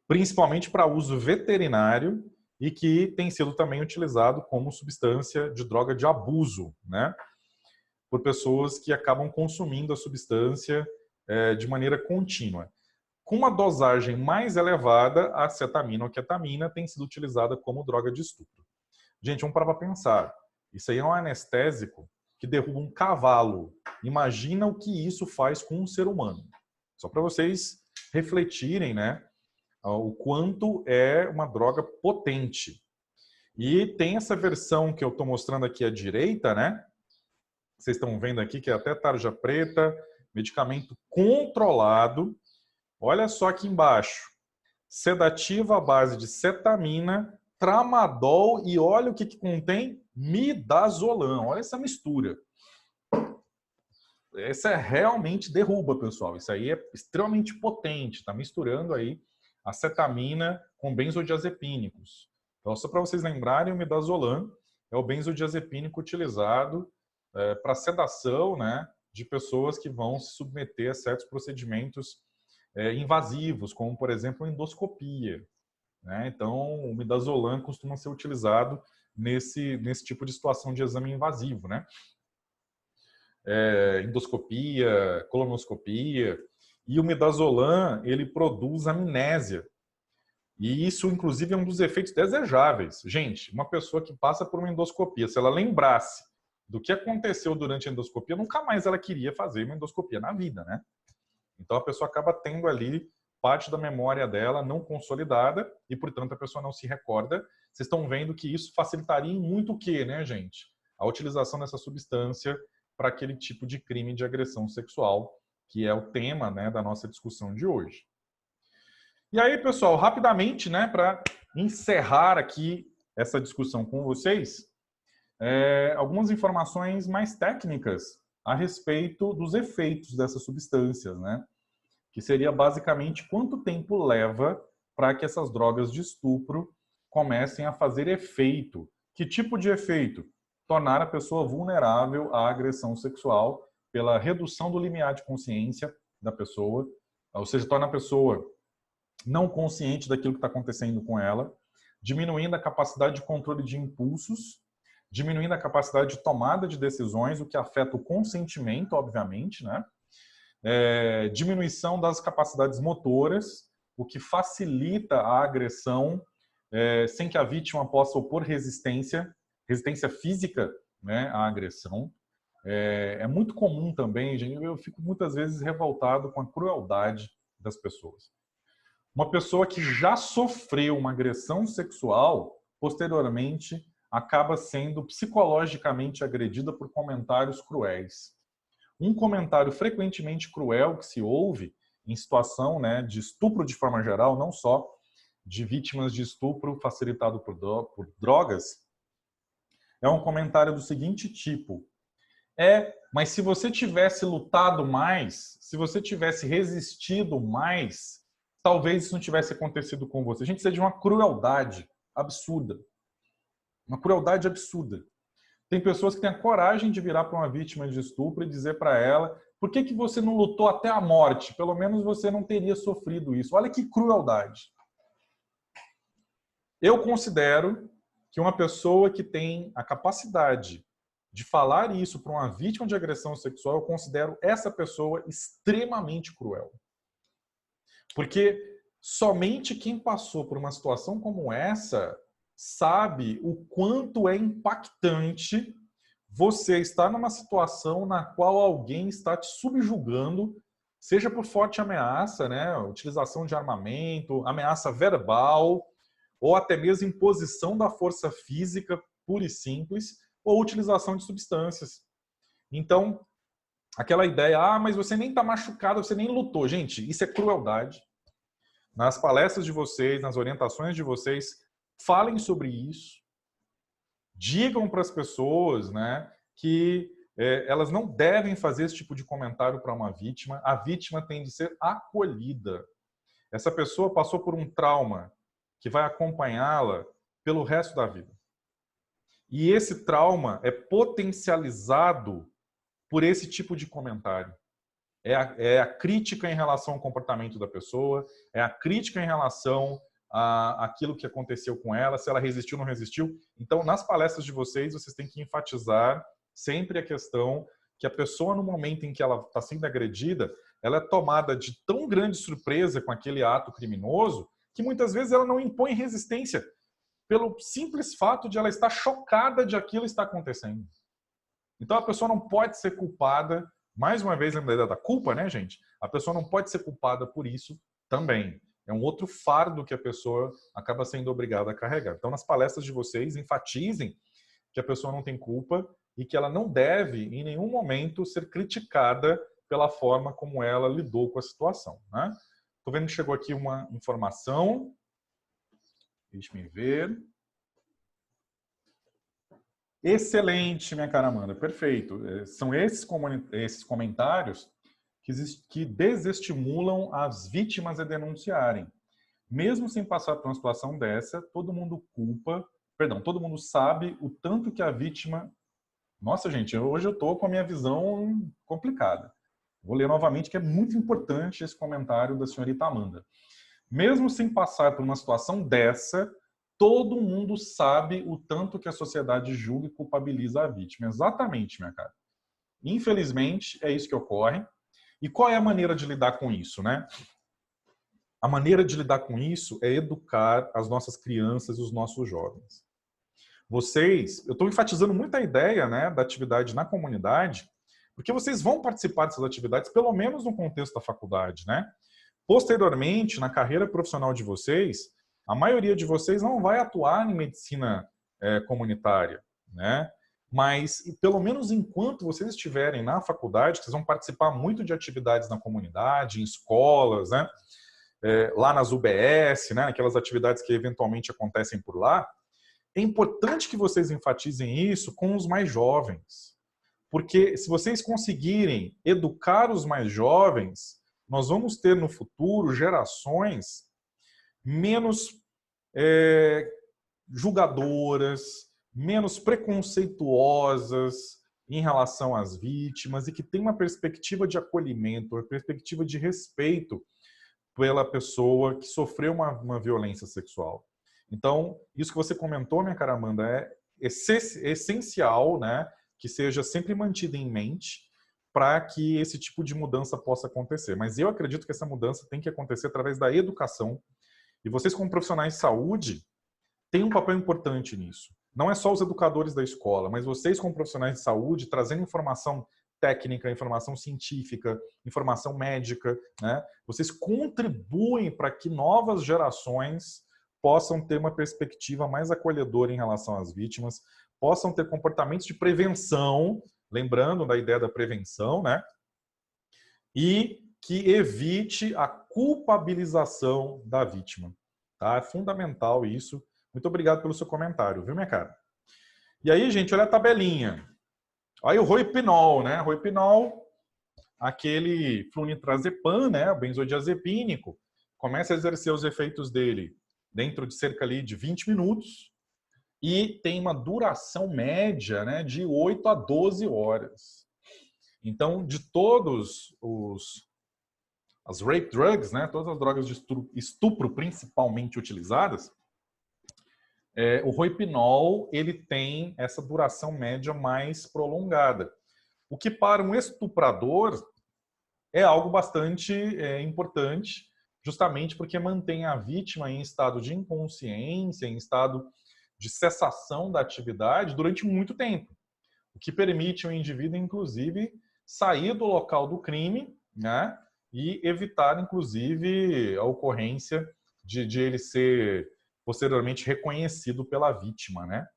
Speaker 1: Principalmente para uso veterinário e que tem sido também utilizado como substância de droga de abuso, né? Por pessoas que acabam consumindo a substância de maneira contínua. Com uma dosagem mais elevada, a cetamina ou ketamina tem sido utilizada como droga de estupro. Gente, vamos parar para pensar. Isso aí é um anestésico que derruba um cavalo. Imagina o que isso faz com um ser humano. Só para vocês refletirem, né, o quanto é uma droga potente. E tem essa versão que eu estou mostrando aqui à direita, né? Vocês estão vendo aqui que é até tarja preta, medicamento controlado. Olha só aqui embaixo. Sedativa à base de cetamina, tramadol e olha o que contém? Midazolam. Olha essa mistura. Essa realmente derruba, pessoal. Isso aí é extremamente potente. Está misturando aí a cetamina com benzodiazepínicos. Então, só para vocês lembrarem, o midazolam é o benzodiazepínico utilizado para sedação, né, de pessoas que vão se submeter a certos procedimentos invasivos, como, por exemplo, endoscopia. Né? Então, o midazolam costuma ser utilizado nesse tipo de situação de exame invasivo, né? Endoscopia, colonoscopia. E o midazolam, ele produz amnésia. E isso, inclusive, é um dos efeitos desejáveis. Gente, uma pessoa que passa por uma endoscopia, se ela lembrasse do que aconteceu durante a endoscopia, nunca mais ela queria fazer uma endoscopia na vida, né? Então, a pessoa acaba tendo ali parte da memória dela não consolidada e, portanto, a pessoa não se recorda. Vocês estão vendo que isso facilitaria em muito o quê, né, gente? A utilização dessa substância para aquele tipo de crime de agressão sexual, que é o tema, né, da nossa discussão de hoje. E aí, pessoal, rapidamente, né, para encerrar aqui essa discussão com vocês, algumas informações mais técnicas a respeito dos efeitos dessas substâncias, né? Que seria basicamente quanto tempo leva para que essas drogas de estupro comecem a fazer efeito. Que tipo de efeito? Tornar a pessoa vulnerável à agressão sexual pela redução do limiar de consciência da pessoa, ou seja, torna a pessoa não consciente daquilo que está acontecendo com ela, diminuindo a capacidade de controle de impulsos, diminuindo a capacidade de tomada de decisões, o que afeta o consentimento, obviamente, né? Diminuição das capacidades motoras, o que facilita a agressão sem que a vítima possa opor resistência física, né, à agressão. É muito comum também, gente, eu fico muitas vezes revoltado com a crueldade das pessoas. Uma pessoa que já sofreu uma agressão sexual, posteriormente, acaba sendo psicologicamente agredida por comentários cruéis. Um comentário frequentemente cruel que se ouve em situação, né, de estupro de forma geral, não só de vítimas de estupro facilitado por drogas, é um comentário do seguinte tipo: mas se você tivesse lutado mais, se você tivesse resistido mais, talvez isso não tivesse acontecido com você. Gente, isso é de uma crueldade absurda. Uma crueldade absurda. Tem pessoas que têm a coragem de virar para uma vítima de estupro e dizer para ela: por que você não lutou até a morte? Pelo menos você não teria sofrido isso. Olha que crueldade. Eu considero que uma pessoa que tem a capacidade de falar isso para uma vítima de agressão sexual, eu considero essa pessoa extremamente cruel. Porque somente quem passou por uma situação como essa sabe o quanto é impactante você estar numa situação na qual alguém está te subjugando, seja por forte ameaça, né, utilização de armamento, ameaça verbal, ou até mesmo imposição da força física pura e simples, ou utilização de substâncias. Então, aquela ideia, mas você nem está machucado, você nem lutou. Gente, isso é crueldade. Nas palestras de vocês, nas orientações de vocês, falem sobre isso. Digam para as pessoas, né, que elas não devem fazer esse tipo de comentário para uma vítima. A vítima tem de ser acolhida. Essa pessoa passou por um trauma que vai acompanhá-la pelo resto da vida. E esse trauma é potencializado por esse tipo de comentário. É a crítica em relação ao comportamento da pessoa, é a crítica em relação àquilo que aconteceu com ela, se ela resistiu ou não resistiu. Então, nas palestras de vocês têm que enfatizar sempre a questão que a pessoa, no momento em que ela está sendo agredida, ela é tomada de tão grande surpresa com aquele ato criminoso que muitas vezes ela não impõe resistência pelo simples fato de ela estar chocada de aquilo estar acontecendo. Então, a pessoa não pode ser culpada Mais uma vez, lembra da ideia da culpa, né, gente? A pessoa não pode ser culpada por isso também. É um outro fardo que a pessoa acaba sendo obrigada a carregar. Então, nas palestras de vocês, enfatizem que a pessoa não tem culpa e que ela não deve, em nenhum momento, ser criticada pela forma como ela lidou com a situação, né? Estou vendo que chegou aqui uma informação. Deixe-me ver. Excelente, minha cara Amanda, perfeito. São esses comentários que desestimulam as vítimas a denunciarem. Mesmo sem passar por uma situação dessa, todo mundo sabe o tanto que a vítima... Nossa, gente, hoje eu estou com a minha visão complicada. Vou ler novamente, que é muito importante esse comentário da senhorita Amanda. Mesmo sem passar por uma situação dessa, todo mundo sabe o tanto que a sociedade julga e culpabiliza a vítima. Exatamente, minha cara. Infelizmente, é isso que ocorre. E qual é a maneira de lidar com isso, né? A maneira de lidar com isso é educar as nossas crianças e os nossos jovens. Eu estou enfatizando muito a ideia, né, da atividade na comunidade, porque vocês vão participar dessas atividades, pelo menos no contexto da faculdade, né? Posteriormente, na carreira profissional de vocês, a maioria de vocês não vai atuar em medicina comunitária, né? Mas, pelo menos enquanto vocês estiverem na faculdade, vocês vão participar muito de atividades na comunidade, em escolas, né? Lá nas UBS, né? Aquelas atividades que eventualmente acontecem por lá. É importante que vocês enfatizem isso com os mais jovens. Porque se vocês conseguirem educar os mais jovens, nós vamos ter no futuro gerações menos julgadoras, menos preconceituosas em relação às vítimas e que tem uma perspectiva de acolhimento, uma perspectiva de respeito pela pessoa que sofreu uma violência sexual. Então, isso que você comentou, minha cara Amanda, é essencial, né, que seja sempre mantido em mente para que esse tipo de mudança possa acontecer. Mas eu acredito que essa mudança tem que acontecer através da educação. E vocês, como profissionais de saúde, têm um papel importante nisso. Não é só os educadores da escola, mas vocês, como profissionais de saúde, trazendo informação técnica, informação científica, informação médica, né? Vocês contribuem para que novas gerações possam ter uma perspectiva mais acolhedora em relação às vítimas, possam ter comportamentos de prevenção, lembrando da ideia da prevenção, né? E que evite a culpabilização da vítima. Tá? É fundamental isso. Muito obrigado pelo seu comentário, viu, minha cara? E aí, gente, olha a tabelinha. Olha o roipinol, né? Roipinol, aquele flunitrazepam, né? O benzodiazepínico, começa a exercer os efeitos dele dentro de cerca ali de 20 minutos e tem uma duração média, né, de 8 a 12 horas. Então, de todos as rape drugs, né, todas as drogas de estupro principalmente utilizadas, o roipinol ele tem essa duração média mais prolongada. O que para um estuprador é algo bastante importante, justamente porque mantém a vítima em estado de inconsciência, em estado de cessação da atividade durante muito tempo, o que permite ao indivíduo, inclusive, sair do local do crime, né, e evitar, inclusive, a ocorrência de ele ser posteriormente reconhecido pela vítima, né?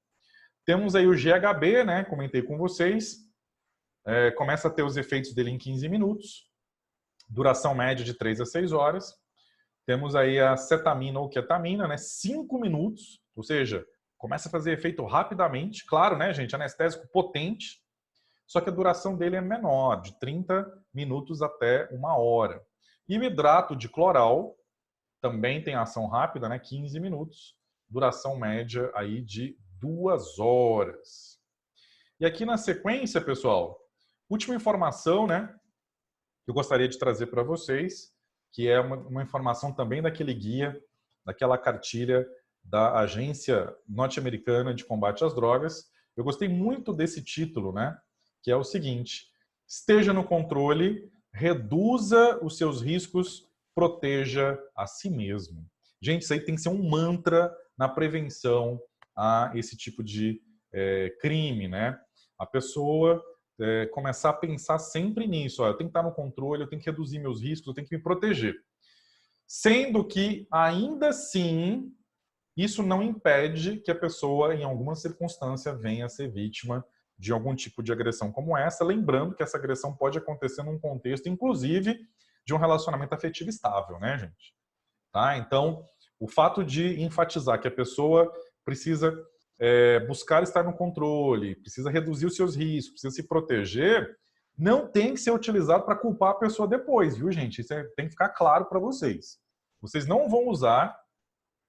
Speaker 1: Temos aí o GHB, né? Comentei com vocês. Começa a ter os efeitos dele em 15 minutos. Duração média de 3 a 6 horas. Temos aí a cetamina ou ketamina, né? 5 minutos. Ou seja, começa a fazer efeito rapidamente. Claro, né, gente? Anestésico potente. Só que a duração dele é menor, de 30 minutos até 1 hora. E o hidrato de cloral também tem ação rápida, né? 15 minutos, duração média aí de 2 horas. E aqui na sequência, pessoal, última informação, né? Que eu gostaria de trazer para vocês, que é uma informação também daquele guia, daquela cartilha da Agência Norte-Americana de Combate às Drogas. Eu gostei muito desse título, né? Que é o seguinte: esteja no controle, reduza os seus riscos, proteja a si mesmo. Gente, isso aí tem que ser um mantra na prevenção a esse tipo de crime, né? A pessoa começar a pensar sempre nisso. Ó, eu tenho que estar no controle, eu tenho que reduzir meus riscos, eu tenho que me proteger. Sendo que, ainda assim, isso não impede que a pessoa, em alguma circunstância, venha a ser vítima de algum tipo de agressão como essa, lembrando que essa agressão pode acontecer num contexto, inclusive, de um relacionamento afetivo estável, né, gente? Tá? Então, o fato de enfatizar que a pessoa precisa buscar estar no controle, precisa reduzir os seus riscos, precisa se proteger, não tem que ser utilizado para culpar a pessoa depois, viu, gente? Isso tem que ficar claro para vocês. Vocês não vão usar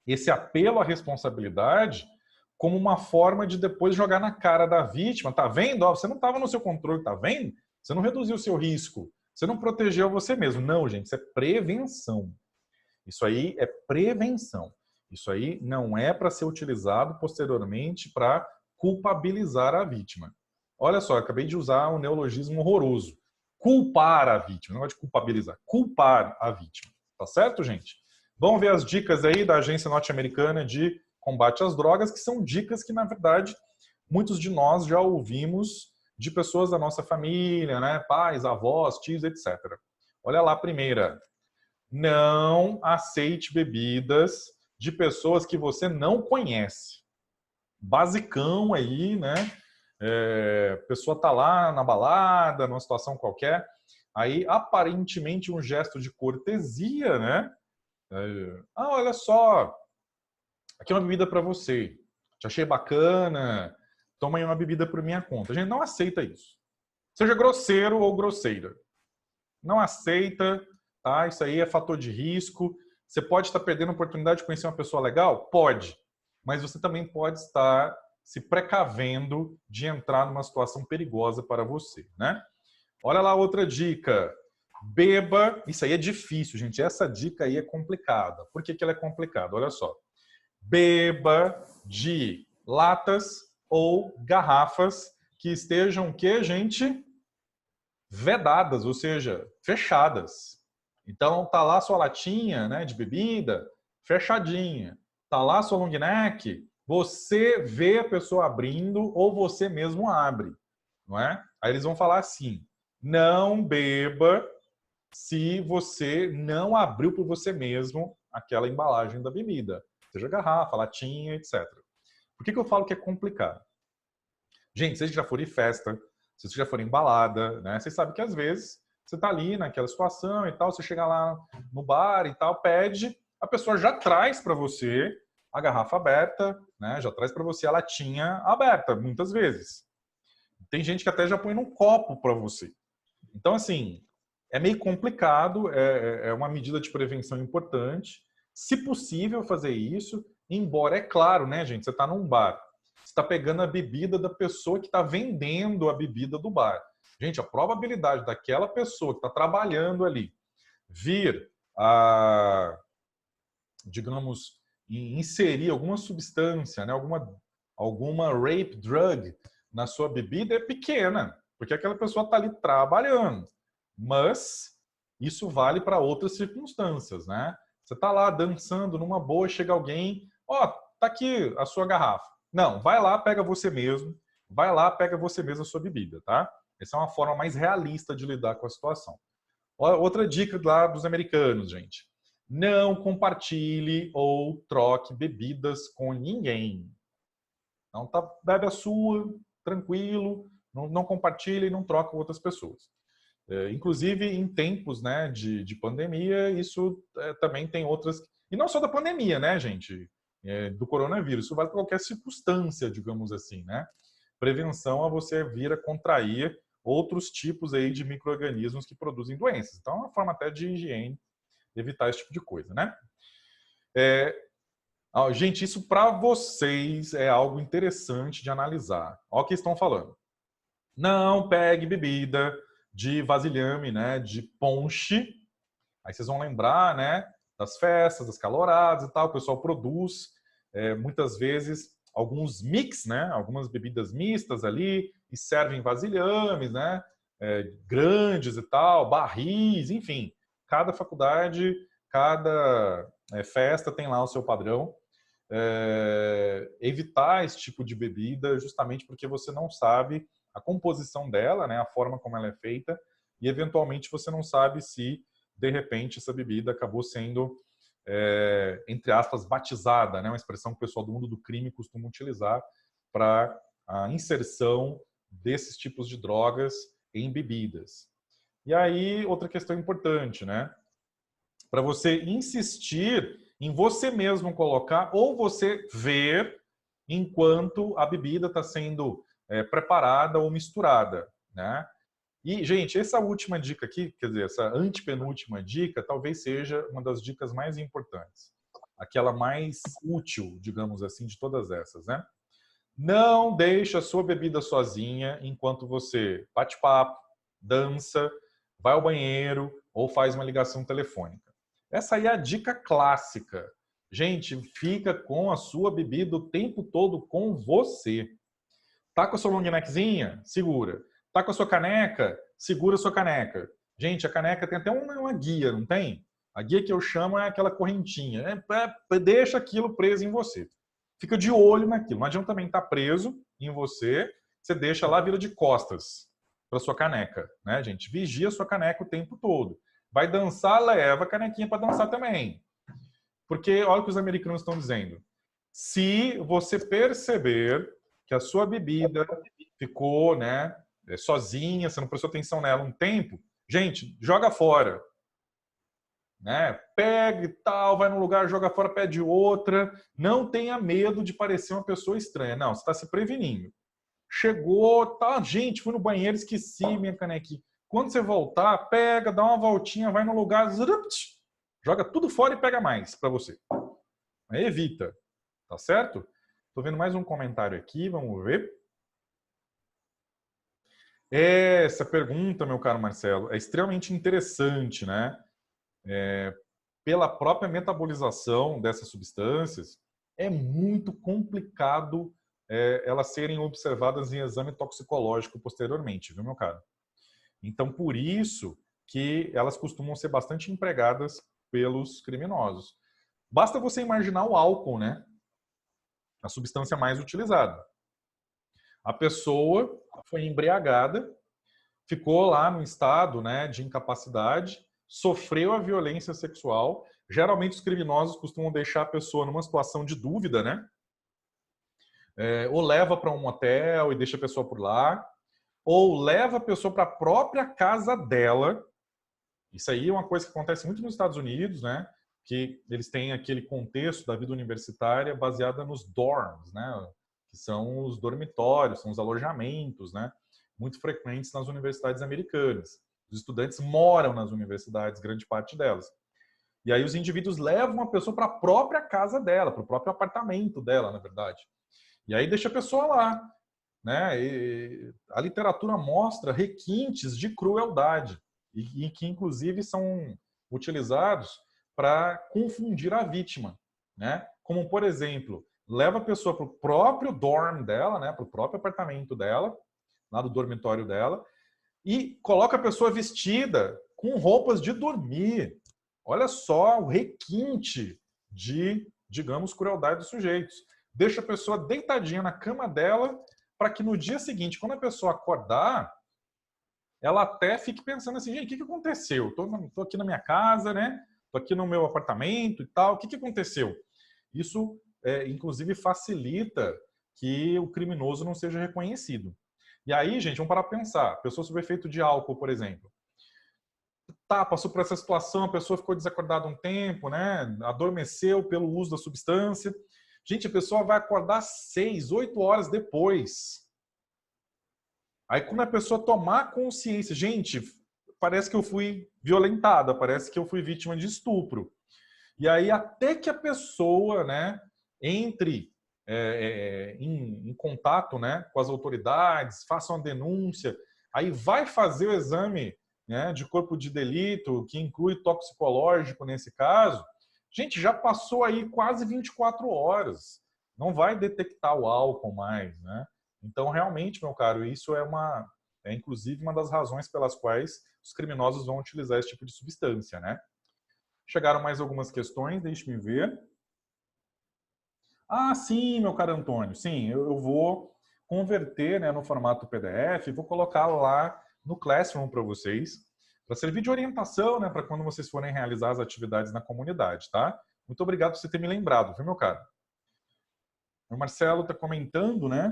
Speaker 1: esse apelo à responsabilidade como uma forma de depois jogar na cara da vítima. Tá vendo? Ó, você não estava no seu controle, tá vendo? Você não reduziu o seu risco, você não protegeu você mesmo. Não, gente, isso é prevenção. Isso aí é prevenção. Isso aí não é para ser utilizado posteriormente para culpabilizar a vítima. Olha só, eu acabei de usar um neologismo horroroso. Culpar a vítima, não é de culpabilizar, culpar a vítima. Tá certo, gente? Vamos ver as dicas aí da Agência Norte-Americana de Combate às Drogas, que são dicas que, na verdade, muitos de nós já ouvimos de pessoas da nossa família, né? Pais, avós, tios, etc. Olha lá a primeira. Não aceite bebidas de pessoas que você não conhece. Basicão aí, né? A pessoa tá lá na balada, numa situação qualquer, aí aparentemente um gesto de cortesia, né? Olha só, aqui é uma bebida para você. Te achei bacana, toma aí uma bebida por minha conta. A gente não aceita isso. Seja grosseiro ou grosseira. Não aceita, tá? Isso aí é fator de risco. Você pode estar perdendo a oportunidade de conhecer uma pessoa legal? Pode. Mas você também pode estar se precavendo de entrar numa situação perigosa para você, né? Olha lá outra dica. Beba. Isso aí é difícil, gente. Essa dica aí é complicada. Por que ela é complicada? Olha só. Beba de latas ou garrafas que estejam o quê, gente? Vedadas, ou seja, fechadas. Então tá lá sua latinha, né, de bebida, fechadinha. Tá lá sua long neck, você vê a pessoa abrindo ou você mesmo abre, não é? Aí eles vão falar assim: não beba se você não abriu por você mesmo aquela embalagem da bebida, seja garrafa, latinha, etc. Por que eu falo que é complicado? Gente, se vocês já forem em festa, se vocês já forem em balada, né? Vocês sabem que às vezes você tá ali naquela situação e tal, você chega lá no bar e tal, pede, a pessoa já traz para você a garrafa aberta, né? Já traz para você a latinha aberta, muitas vezes. Tem gente que até já põe num copo para você. Então, assim, é meio complicado, é uma medida de prevenção importante. Se possível fazer isso, embora, é claro, né, gente, você está num bar, você está pegando a bebida da pessoa que está vendendo a bebida do bar. Gente, a probabilidade daquela pessoa que está trabalhando ali vir a, digamos, inserir alguma substância, né, alguma rape drug na sua bebida é pequena, porque aquela pessoa está ali trabalhando. Mas isso vale para outras circunstâncias, né? Você está lá dançando numa boa, chega alguém, ó, tá aqui a sua garrafa. Não, vai lá, pega você mesmo, vai lá, pega você mesmo a sua bebida, tá? Essa é uma forma mais realista de lidar com a situação. Outra dica lá dos americanos, gente. Não compartilhe ou troque bebidas com ninguém. Não tá, bebe a sua, tranquilo, não compartilhe e não troca com outras pessoas. Inclusive, em tempos, né, de pandemia, isso também tem outras... E não só da pandemia, né, gente? Do coronavírus. Isso vale para qualquer circunstância, digamos assim, né? Prevenção a você vir a contrair outros tipos aí de micro-organismos que produzem doenças. Então, é uma forma até de higiene evitar esse tipo de coisa, né? Gente, isso para vocês é algo interessante de analisar. Olha o que estão falando. Não pegue bebida de vasilhame, né, de ponche. Aí vocês vão lembrar, né, das festas, das caloradas e tal. O pessoal produz muitas vezes alguns mix, né, algumas bebidas mistas ali e servem vasilhames, né, grandes e tal, barris, enfim. Cada faculdade, cada festa tem lá o seu padrão. Evitar esse tipo de bebida justamente porque você não sabe a composição dela, né, a forma como ela é feita, e eventualmente você não sabe se, de repente, essa bebida acabou sendo, entre aspas, batizada, né, uma expressão que o pessoal do mundo do crime costuma utilizar para a inserção desses tipos de drogas em bebidas. E aí, outra questão importante, né? Para você insistir em você mesmo colocar ou você ver enquanto a bebida está sendo preparada ou misturada, né? E, gente, essa última dica aqui, quer dizer, essa antepenúltima dica, talvez seja uma das dicas mais importantes. Aquela mais útil, digamos assim, de todas essas, né? Não deixe a sua bebida sozinha enquanto você bate papo, dança, vai ao banheiro ou faz uma ligação telefônica. Essa aí é a dica clássica. Gente, fica com a sua bebida o tempo todo com você. Tá com a sua long neckzinha? Segura. Tá com a sua caneca? Segura a sua caneca. Gente, a caneca tem até uma guia, não tem? A guia que eu chamo é aquela correntinha. Deixa aquilo preso em você. Fica de olho naquilo. Não adianta também estar preso em você. Você deixa lá, vira de costas para sua caneca, né, gente? Vigia a sua caneca o tempo todo. Vai dançar, leva a canequinha para dançar também. Porque olha o que os americanos estão dizendo. Se você perceber que a sua bebida ficou, né, sozinha, você não prestou atenção nela um tempo, gente, joga fora. Né? Pega e tal, vai num lugar, joga fora, pede outra. Não tenha medo de parecer uma pessoa estranha. Não, você está se prevenindo. Chegou, tá, gente, fui no banheiro, esqueci minha canequinha. Quando você voltar, pega, dá uma voltinha, vai no lugar, joga tudo fora e pega mais para você. Evita, tá certo? Tô vendo mais um comentário aqui, vamos ver. Essa pergunta, meu caro Marcelo, é extremamente interessante, né? Pela própria metabolização dessas substâncias, é muito complicado elas serem observadas em exame toxicológico posteriormente, viu, meu caro? Então, por isso que elas costumam ser bastante empregadas pelos criminosos. Basta você imaginar o álcool, né? A substância mais utilizada. A pessoa foi embriagada, ficou lá no estado, né, de incapacidade, sofreu a violência sexual. Geralmente os criminosos costumam deixar a pessoa numa situação de dúvida, né? Ou leva para um hotel e deixa a pessoa por lá, ou leva a pessoa para a própria casa dela. Isso aí é uma coisa que acontece muito nos Estados Unidos, né? Que eles têm aquele contexto da vida universitária baseada nos dorms, né? Que são os dormitórios, são os alojamentos, né? Muito frequentes nas universidades americanas. Os estudantes moram nas universidades, grande parte delas. E aí os indivíduos levam a pessoa para a própria casa dela, para o próprio apartamento dela, na verdade. E aí deixa a pessoa lá, né? E a literatura mostra requintes de crueldade e que inclusive são utilizados para confundir a vítima, né? Como por exemplo, leva a pessoa para o próprio dorm dela, né? Para o próprio apartamento dela, lá do dormitório dela, e coloca a pessoa vestida com roupas de dormir. Olha só o requinte de, digamos, crueldade dos sujeitos. Deixa a pessoa deitadinha na cama dela para que no dia seguinte, quando a pessoa acordar, ela até fique pensando assim, gente, o que aconteceu? Tô aqui na minha casa, né? Tô aqui no meu apartamento e tal, o que aconteceu? Isso, inclusive, facilita que o criminoso não seja reconhecido. E aí, gente, vamos parar para pensar. Pessoa sob efeito de álcool, por exemplo. Tá, passou por essa situação, a pessoa ficou desacordada um tempo, né? Adormeceu pelo uso da substância. Gente, a pessoa vai acordar 6, 8 horas depois. Aí quando a pessoa tomar consciência, gente, parece que eu fui violentada, parece que eu fui vítima de estupro. E aí até que a pessoa, né, entre em contato, né, com as autoridades, faça uma denúncia, aí vai fazer o exame, né, de corpo de delito, que inclui toxicológico nesse caso, gente, já passou aí quase 24 horas. Não vai detectar o álcool mais, né? Então, realmente, meu caro, isso é inclusive uma das razões pelas quais os criminosos vão utilizar esse tipo de substância, né? Chegaram mais algumas questões, deixe-me ver. Ah, sim, meu caro Antônio, sim, eu vou converter, né, no formato PDF e vou colocar lá no Classroom para vocês, para servir de orientação, né, para quando vocês forem realizar as atividades na comunidade, tá? Muito obrigado por você ter me lembrado, viu, meu caro? O Marcelo está comentando, né,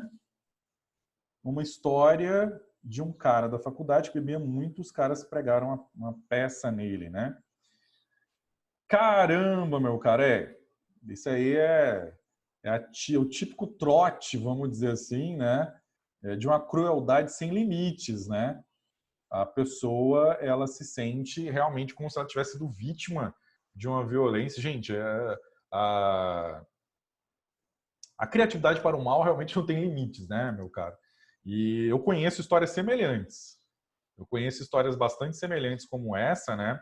Speaker 1: uma história de um cara da faculdade que bebia muito, os caras pregaram uma peça nele, né? Caramba, meu cara, isso aí o típico trote, vamos dizer assim, né? De uma crueldade sem limites, né? A pessoa, ela se sente realmente como se ela tivesse sido vítima de uma violência. Gente, a, a criatividade para o mal realmente não tem limites, né, meu caro? E eu conheço histórias semelhantes. Eu conheço histórias bastante semelhantes como essa, né?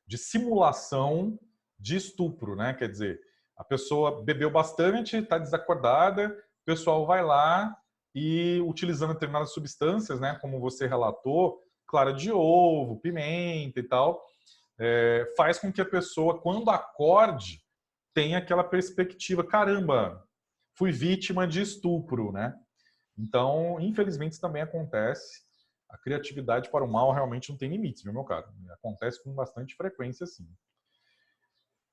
Speaker 1: De simulação de estupro, né? Quer dizer, a pessoa bebeu bastante, está desacordada, o pessoal vai lá e, utilizando determinadas substâncias, né? Como você relatou, clara de ovo, pimenta e tal, faz com que a pessoa, quando acorde, tenha aquela perspectiva, caramba, fui vítima de estupro, né? Então, infelizmente, isso também acontece. A criatividade para o mal realmente não tem limites, viu, meu caro? Acontece com bastante frequência, sim.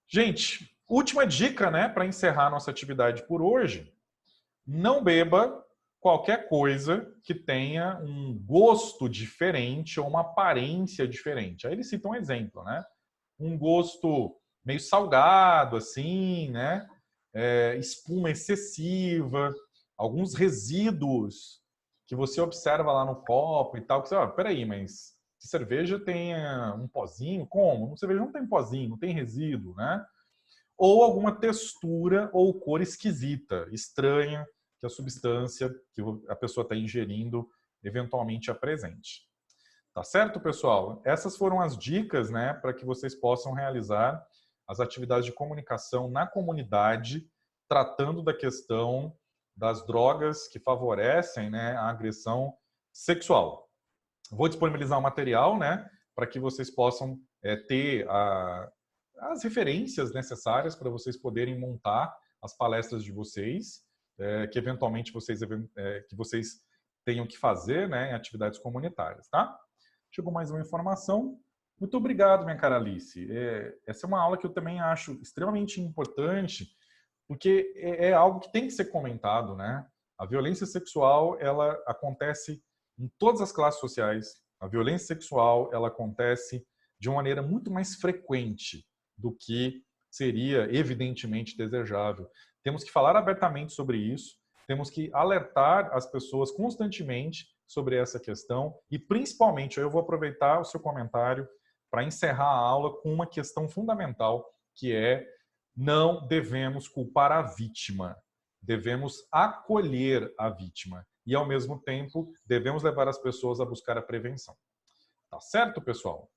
Speaker 1: Gente, última dica, né, para encerrar nossa atividade por hoje. Não beba qualquer coisa que tenha um gosto diferente ou uma aparência diferente. Aí ele cita um exemplo, né? Um gosto meio salgado, assim, né? Espuma excessiva, alguns resíduos que você observa lá no copo e tal, que você, peraí, mas cerveja tem um pozinho? Como? Cerveja não tem pozinho, não tem resíduo, né? Ou alguma textura ou cor esquisita, estranha, que a substância que a pessoa está ingerindo eventualmente apresente. Tá certo, pessoal? Essas foram as dicas, né, para que vocês possam realizar as atividades de comunicação na comunidade, tratando da questão das drogas que favorecem, né, a agressão sexual. Vou disponibilizar o material, né, para que vocês possam ter as referências necessárias para vocês poderem montar as palestras de vocês, que eventualmente que vocês tenham que fazer, né, em atividades comunitárias, tá? Chegou mais uma informação. Muito obrigado, minha cara Alice. Essa é uma aula que eu também acho extremamente importante, porque é algo que tem que ser comentado, né? A violência sexual, ela acontece em todas as classes sociais. A violência sexual, ela acontece de uma maneira muito mais frequente do que seria evidentemente desejável. Temos que falar abertamente sobre isso, temos que alertar as pessoas constantemente sobre essa questão e, principalmente, eu vou aproveitar o seu comentário para encerrar a aula com uma questão fundamental, que é: não devemos culpar a vítima, devemos acolher a vítima e, ao mesmo tempo, devemos levar as pessoas a buscar a prevenção. Tá certo, pessoal?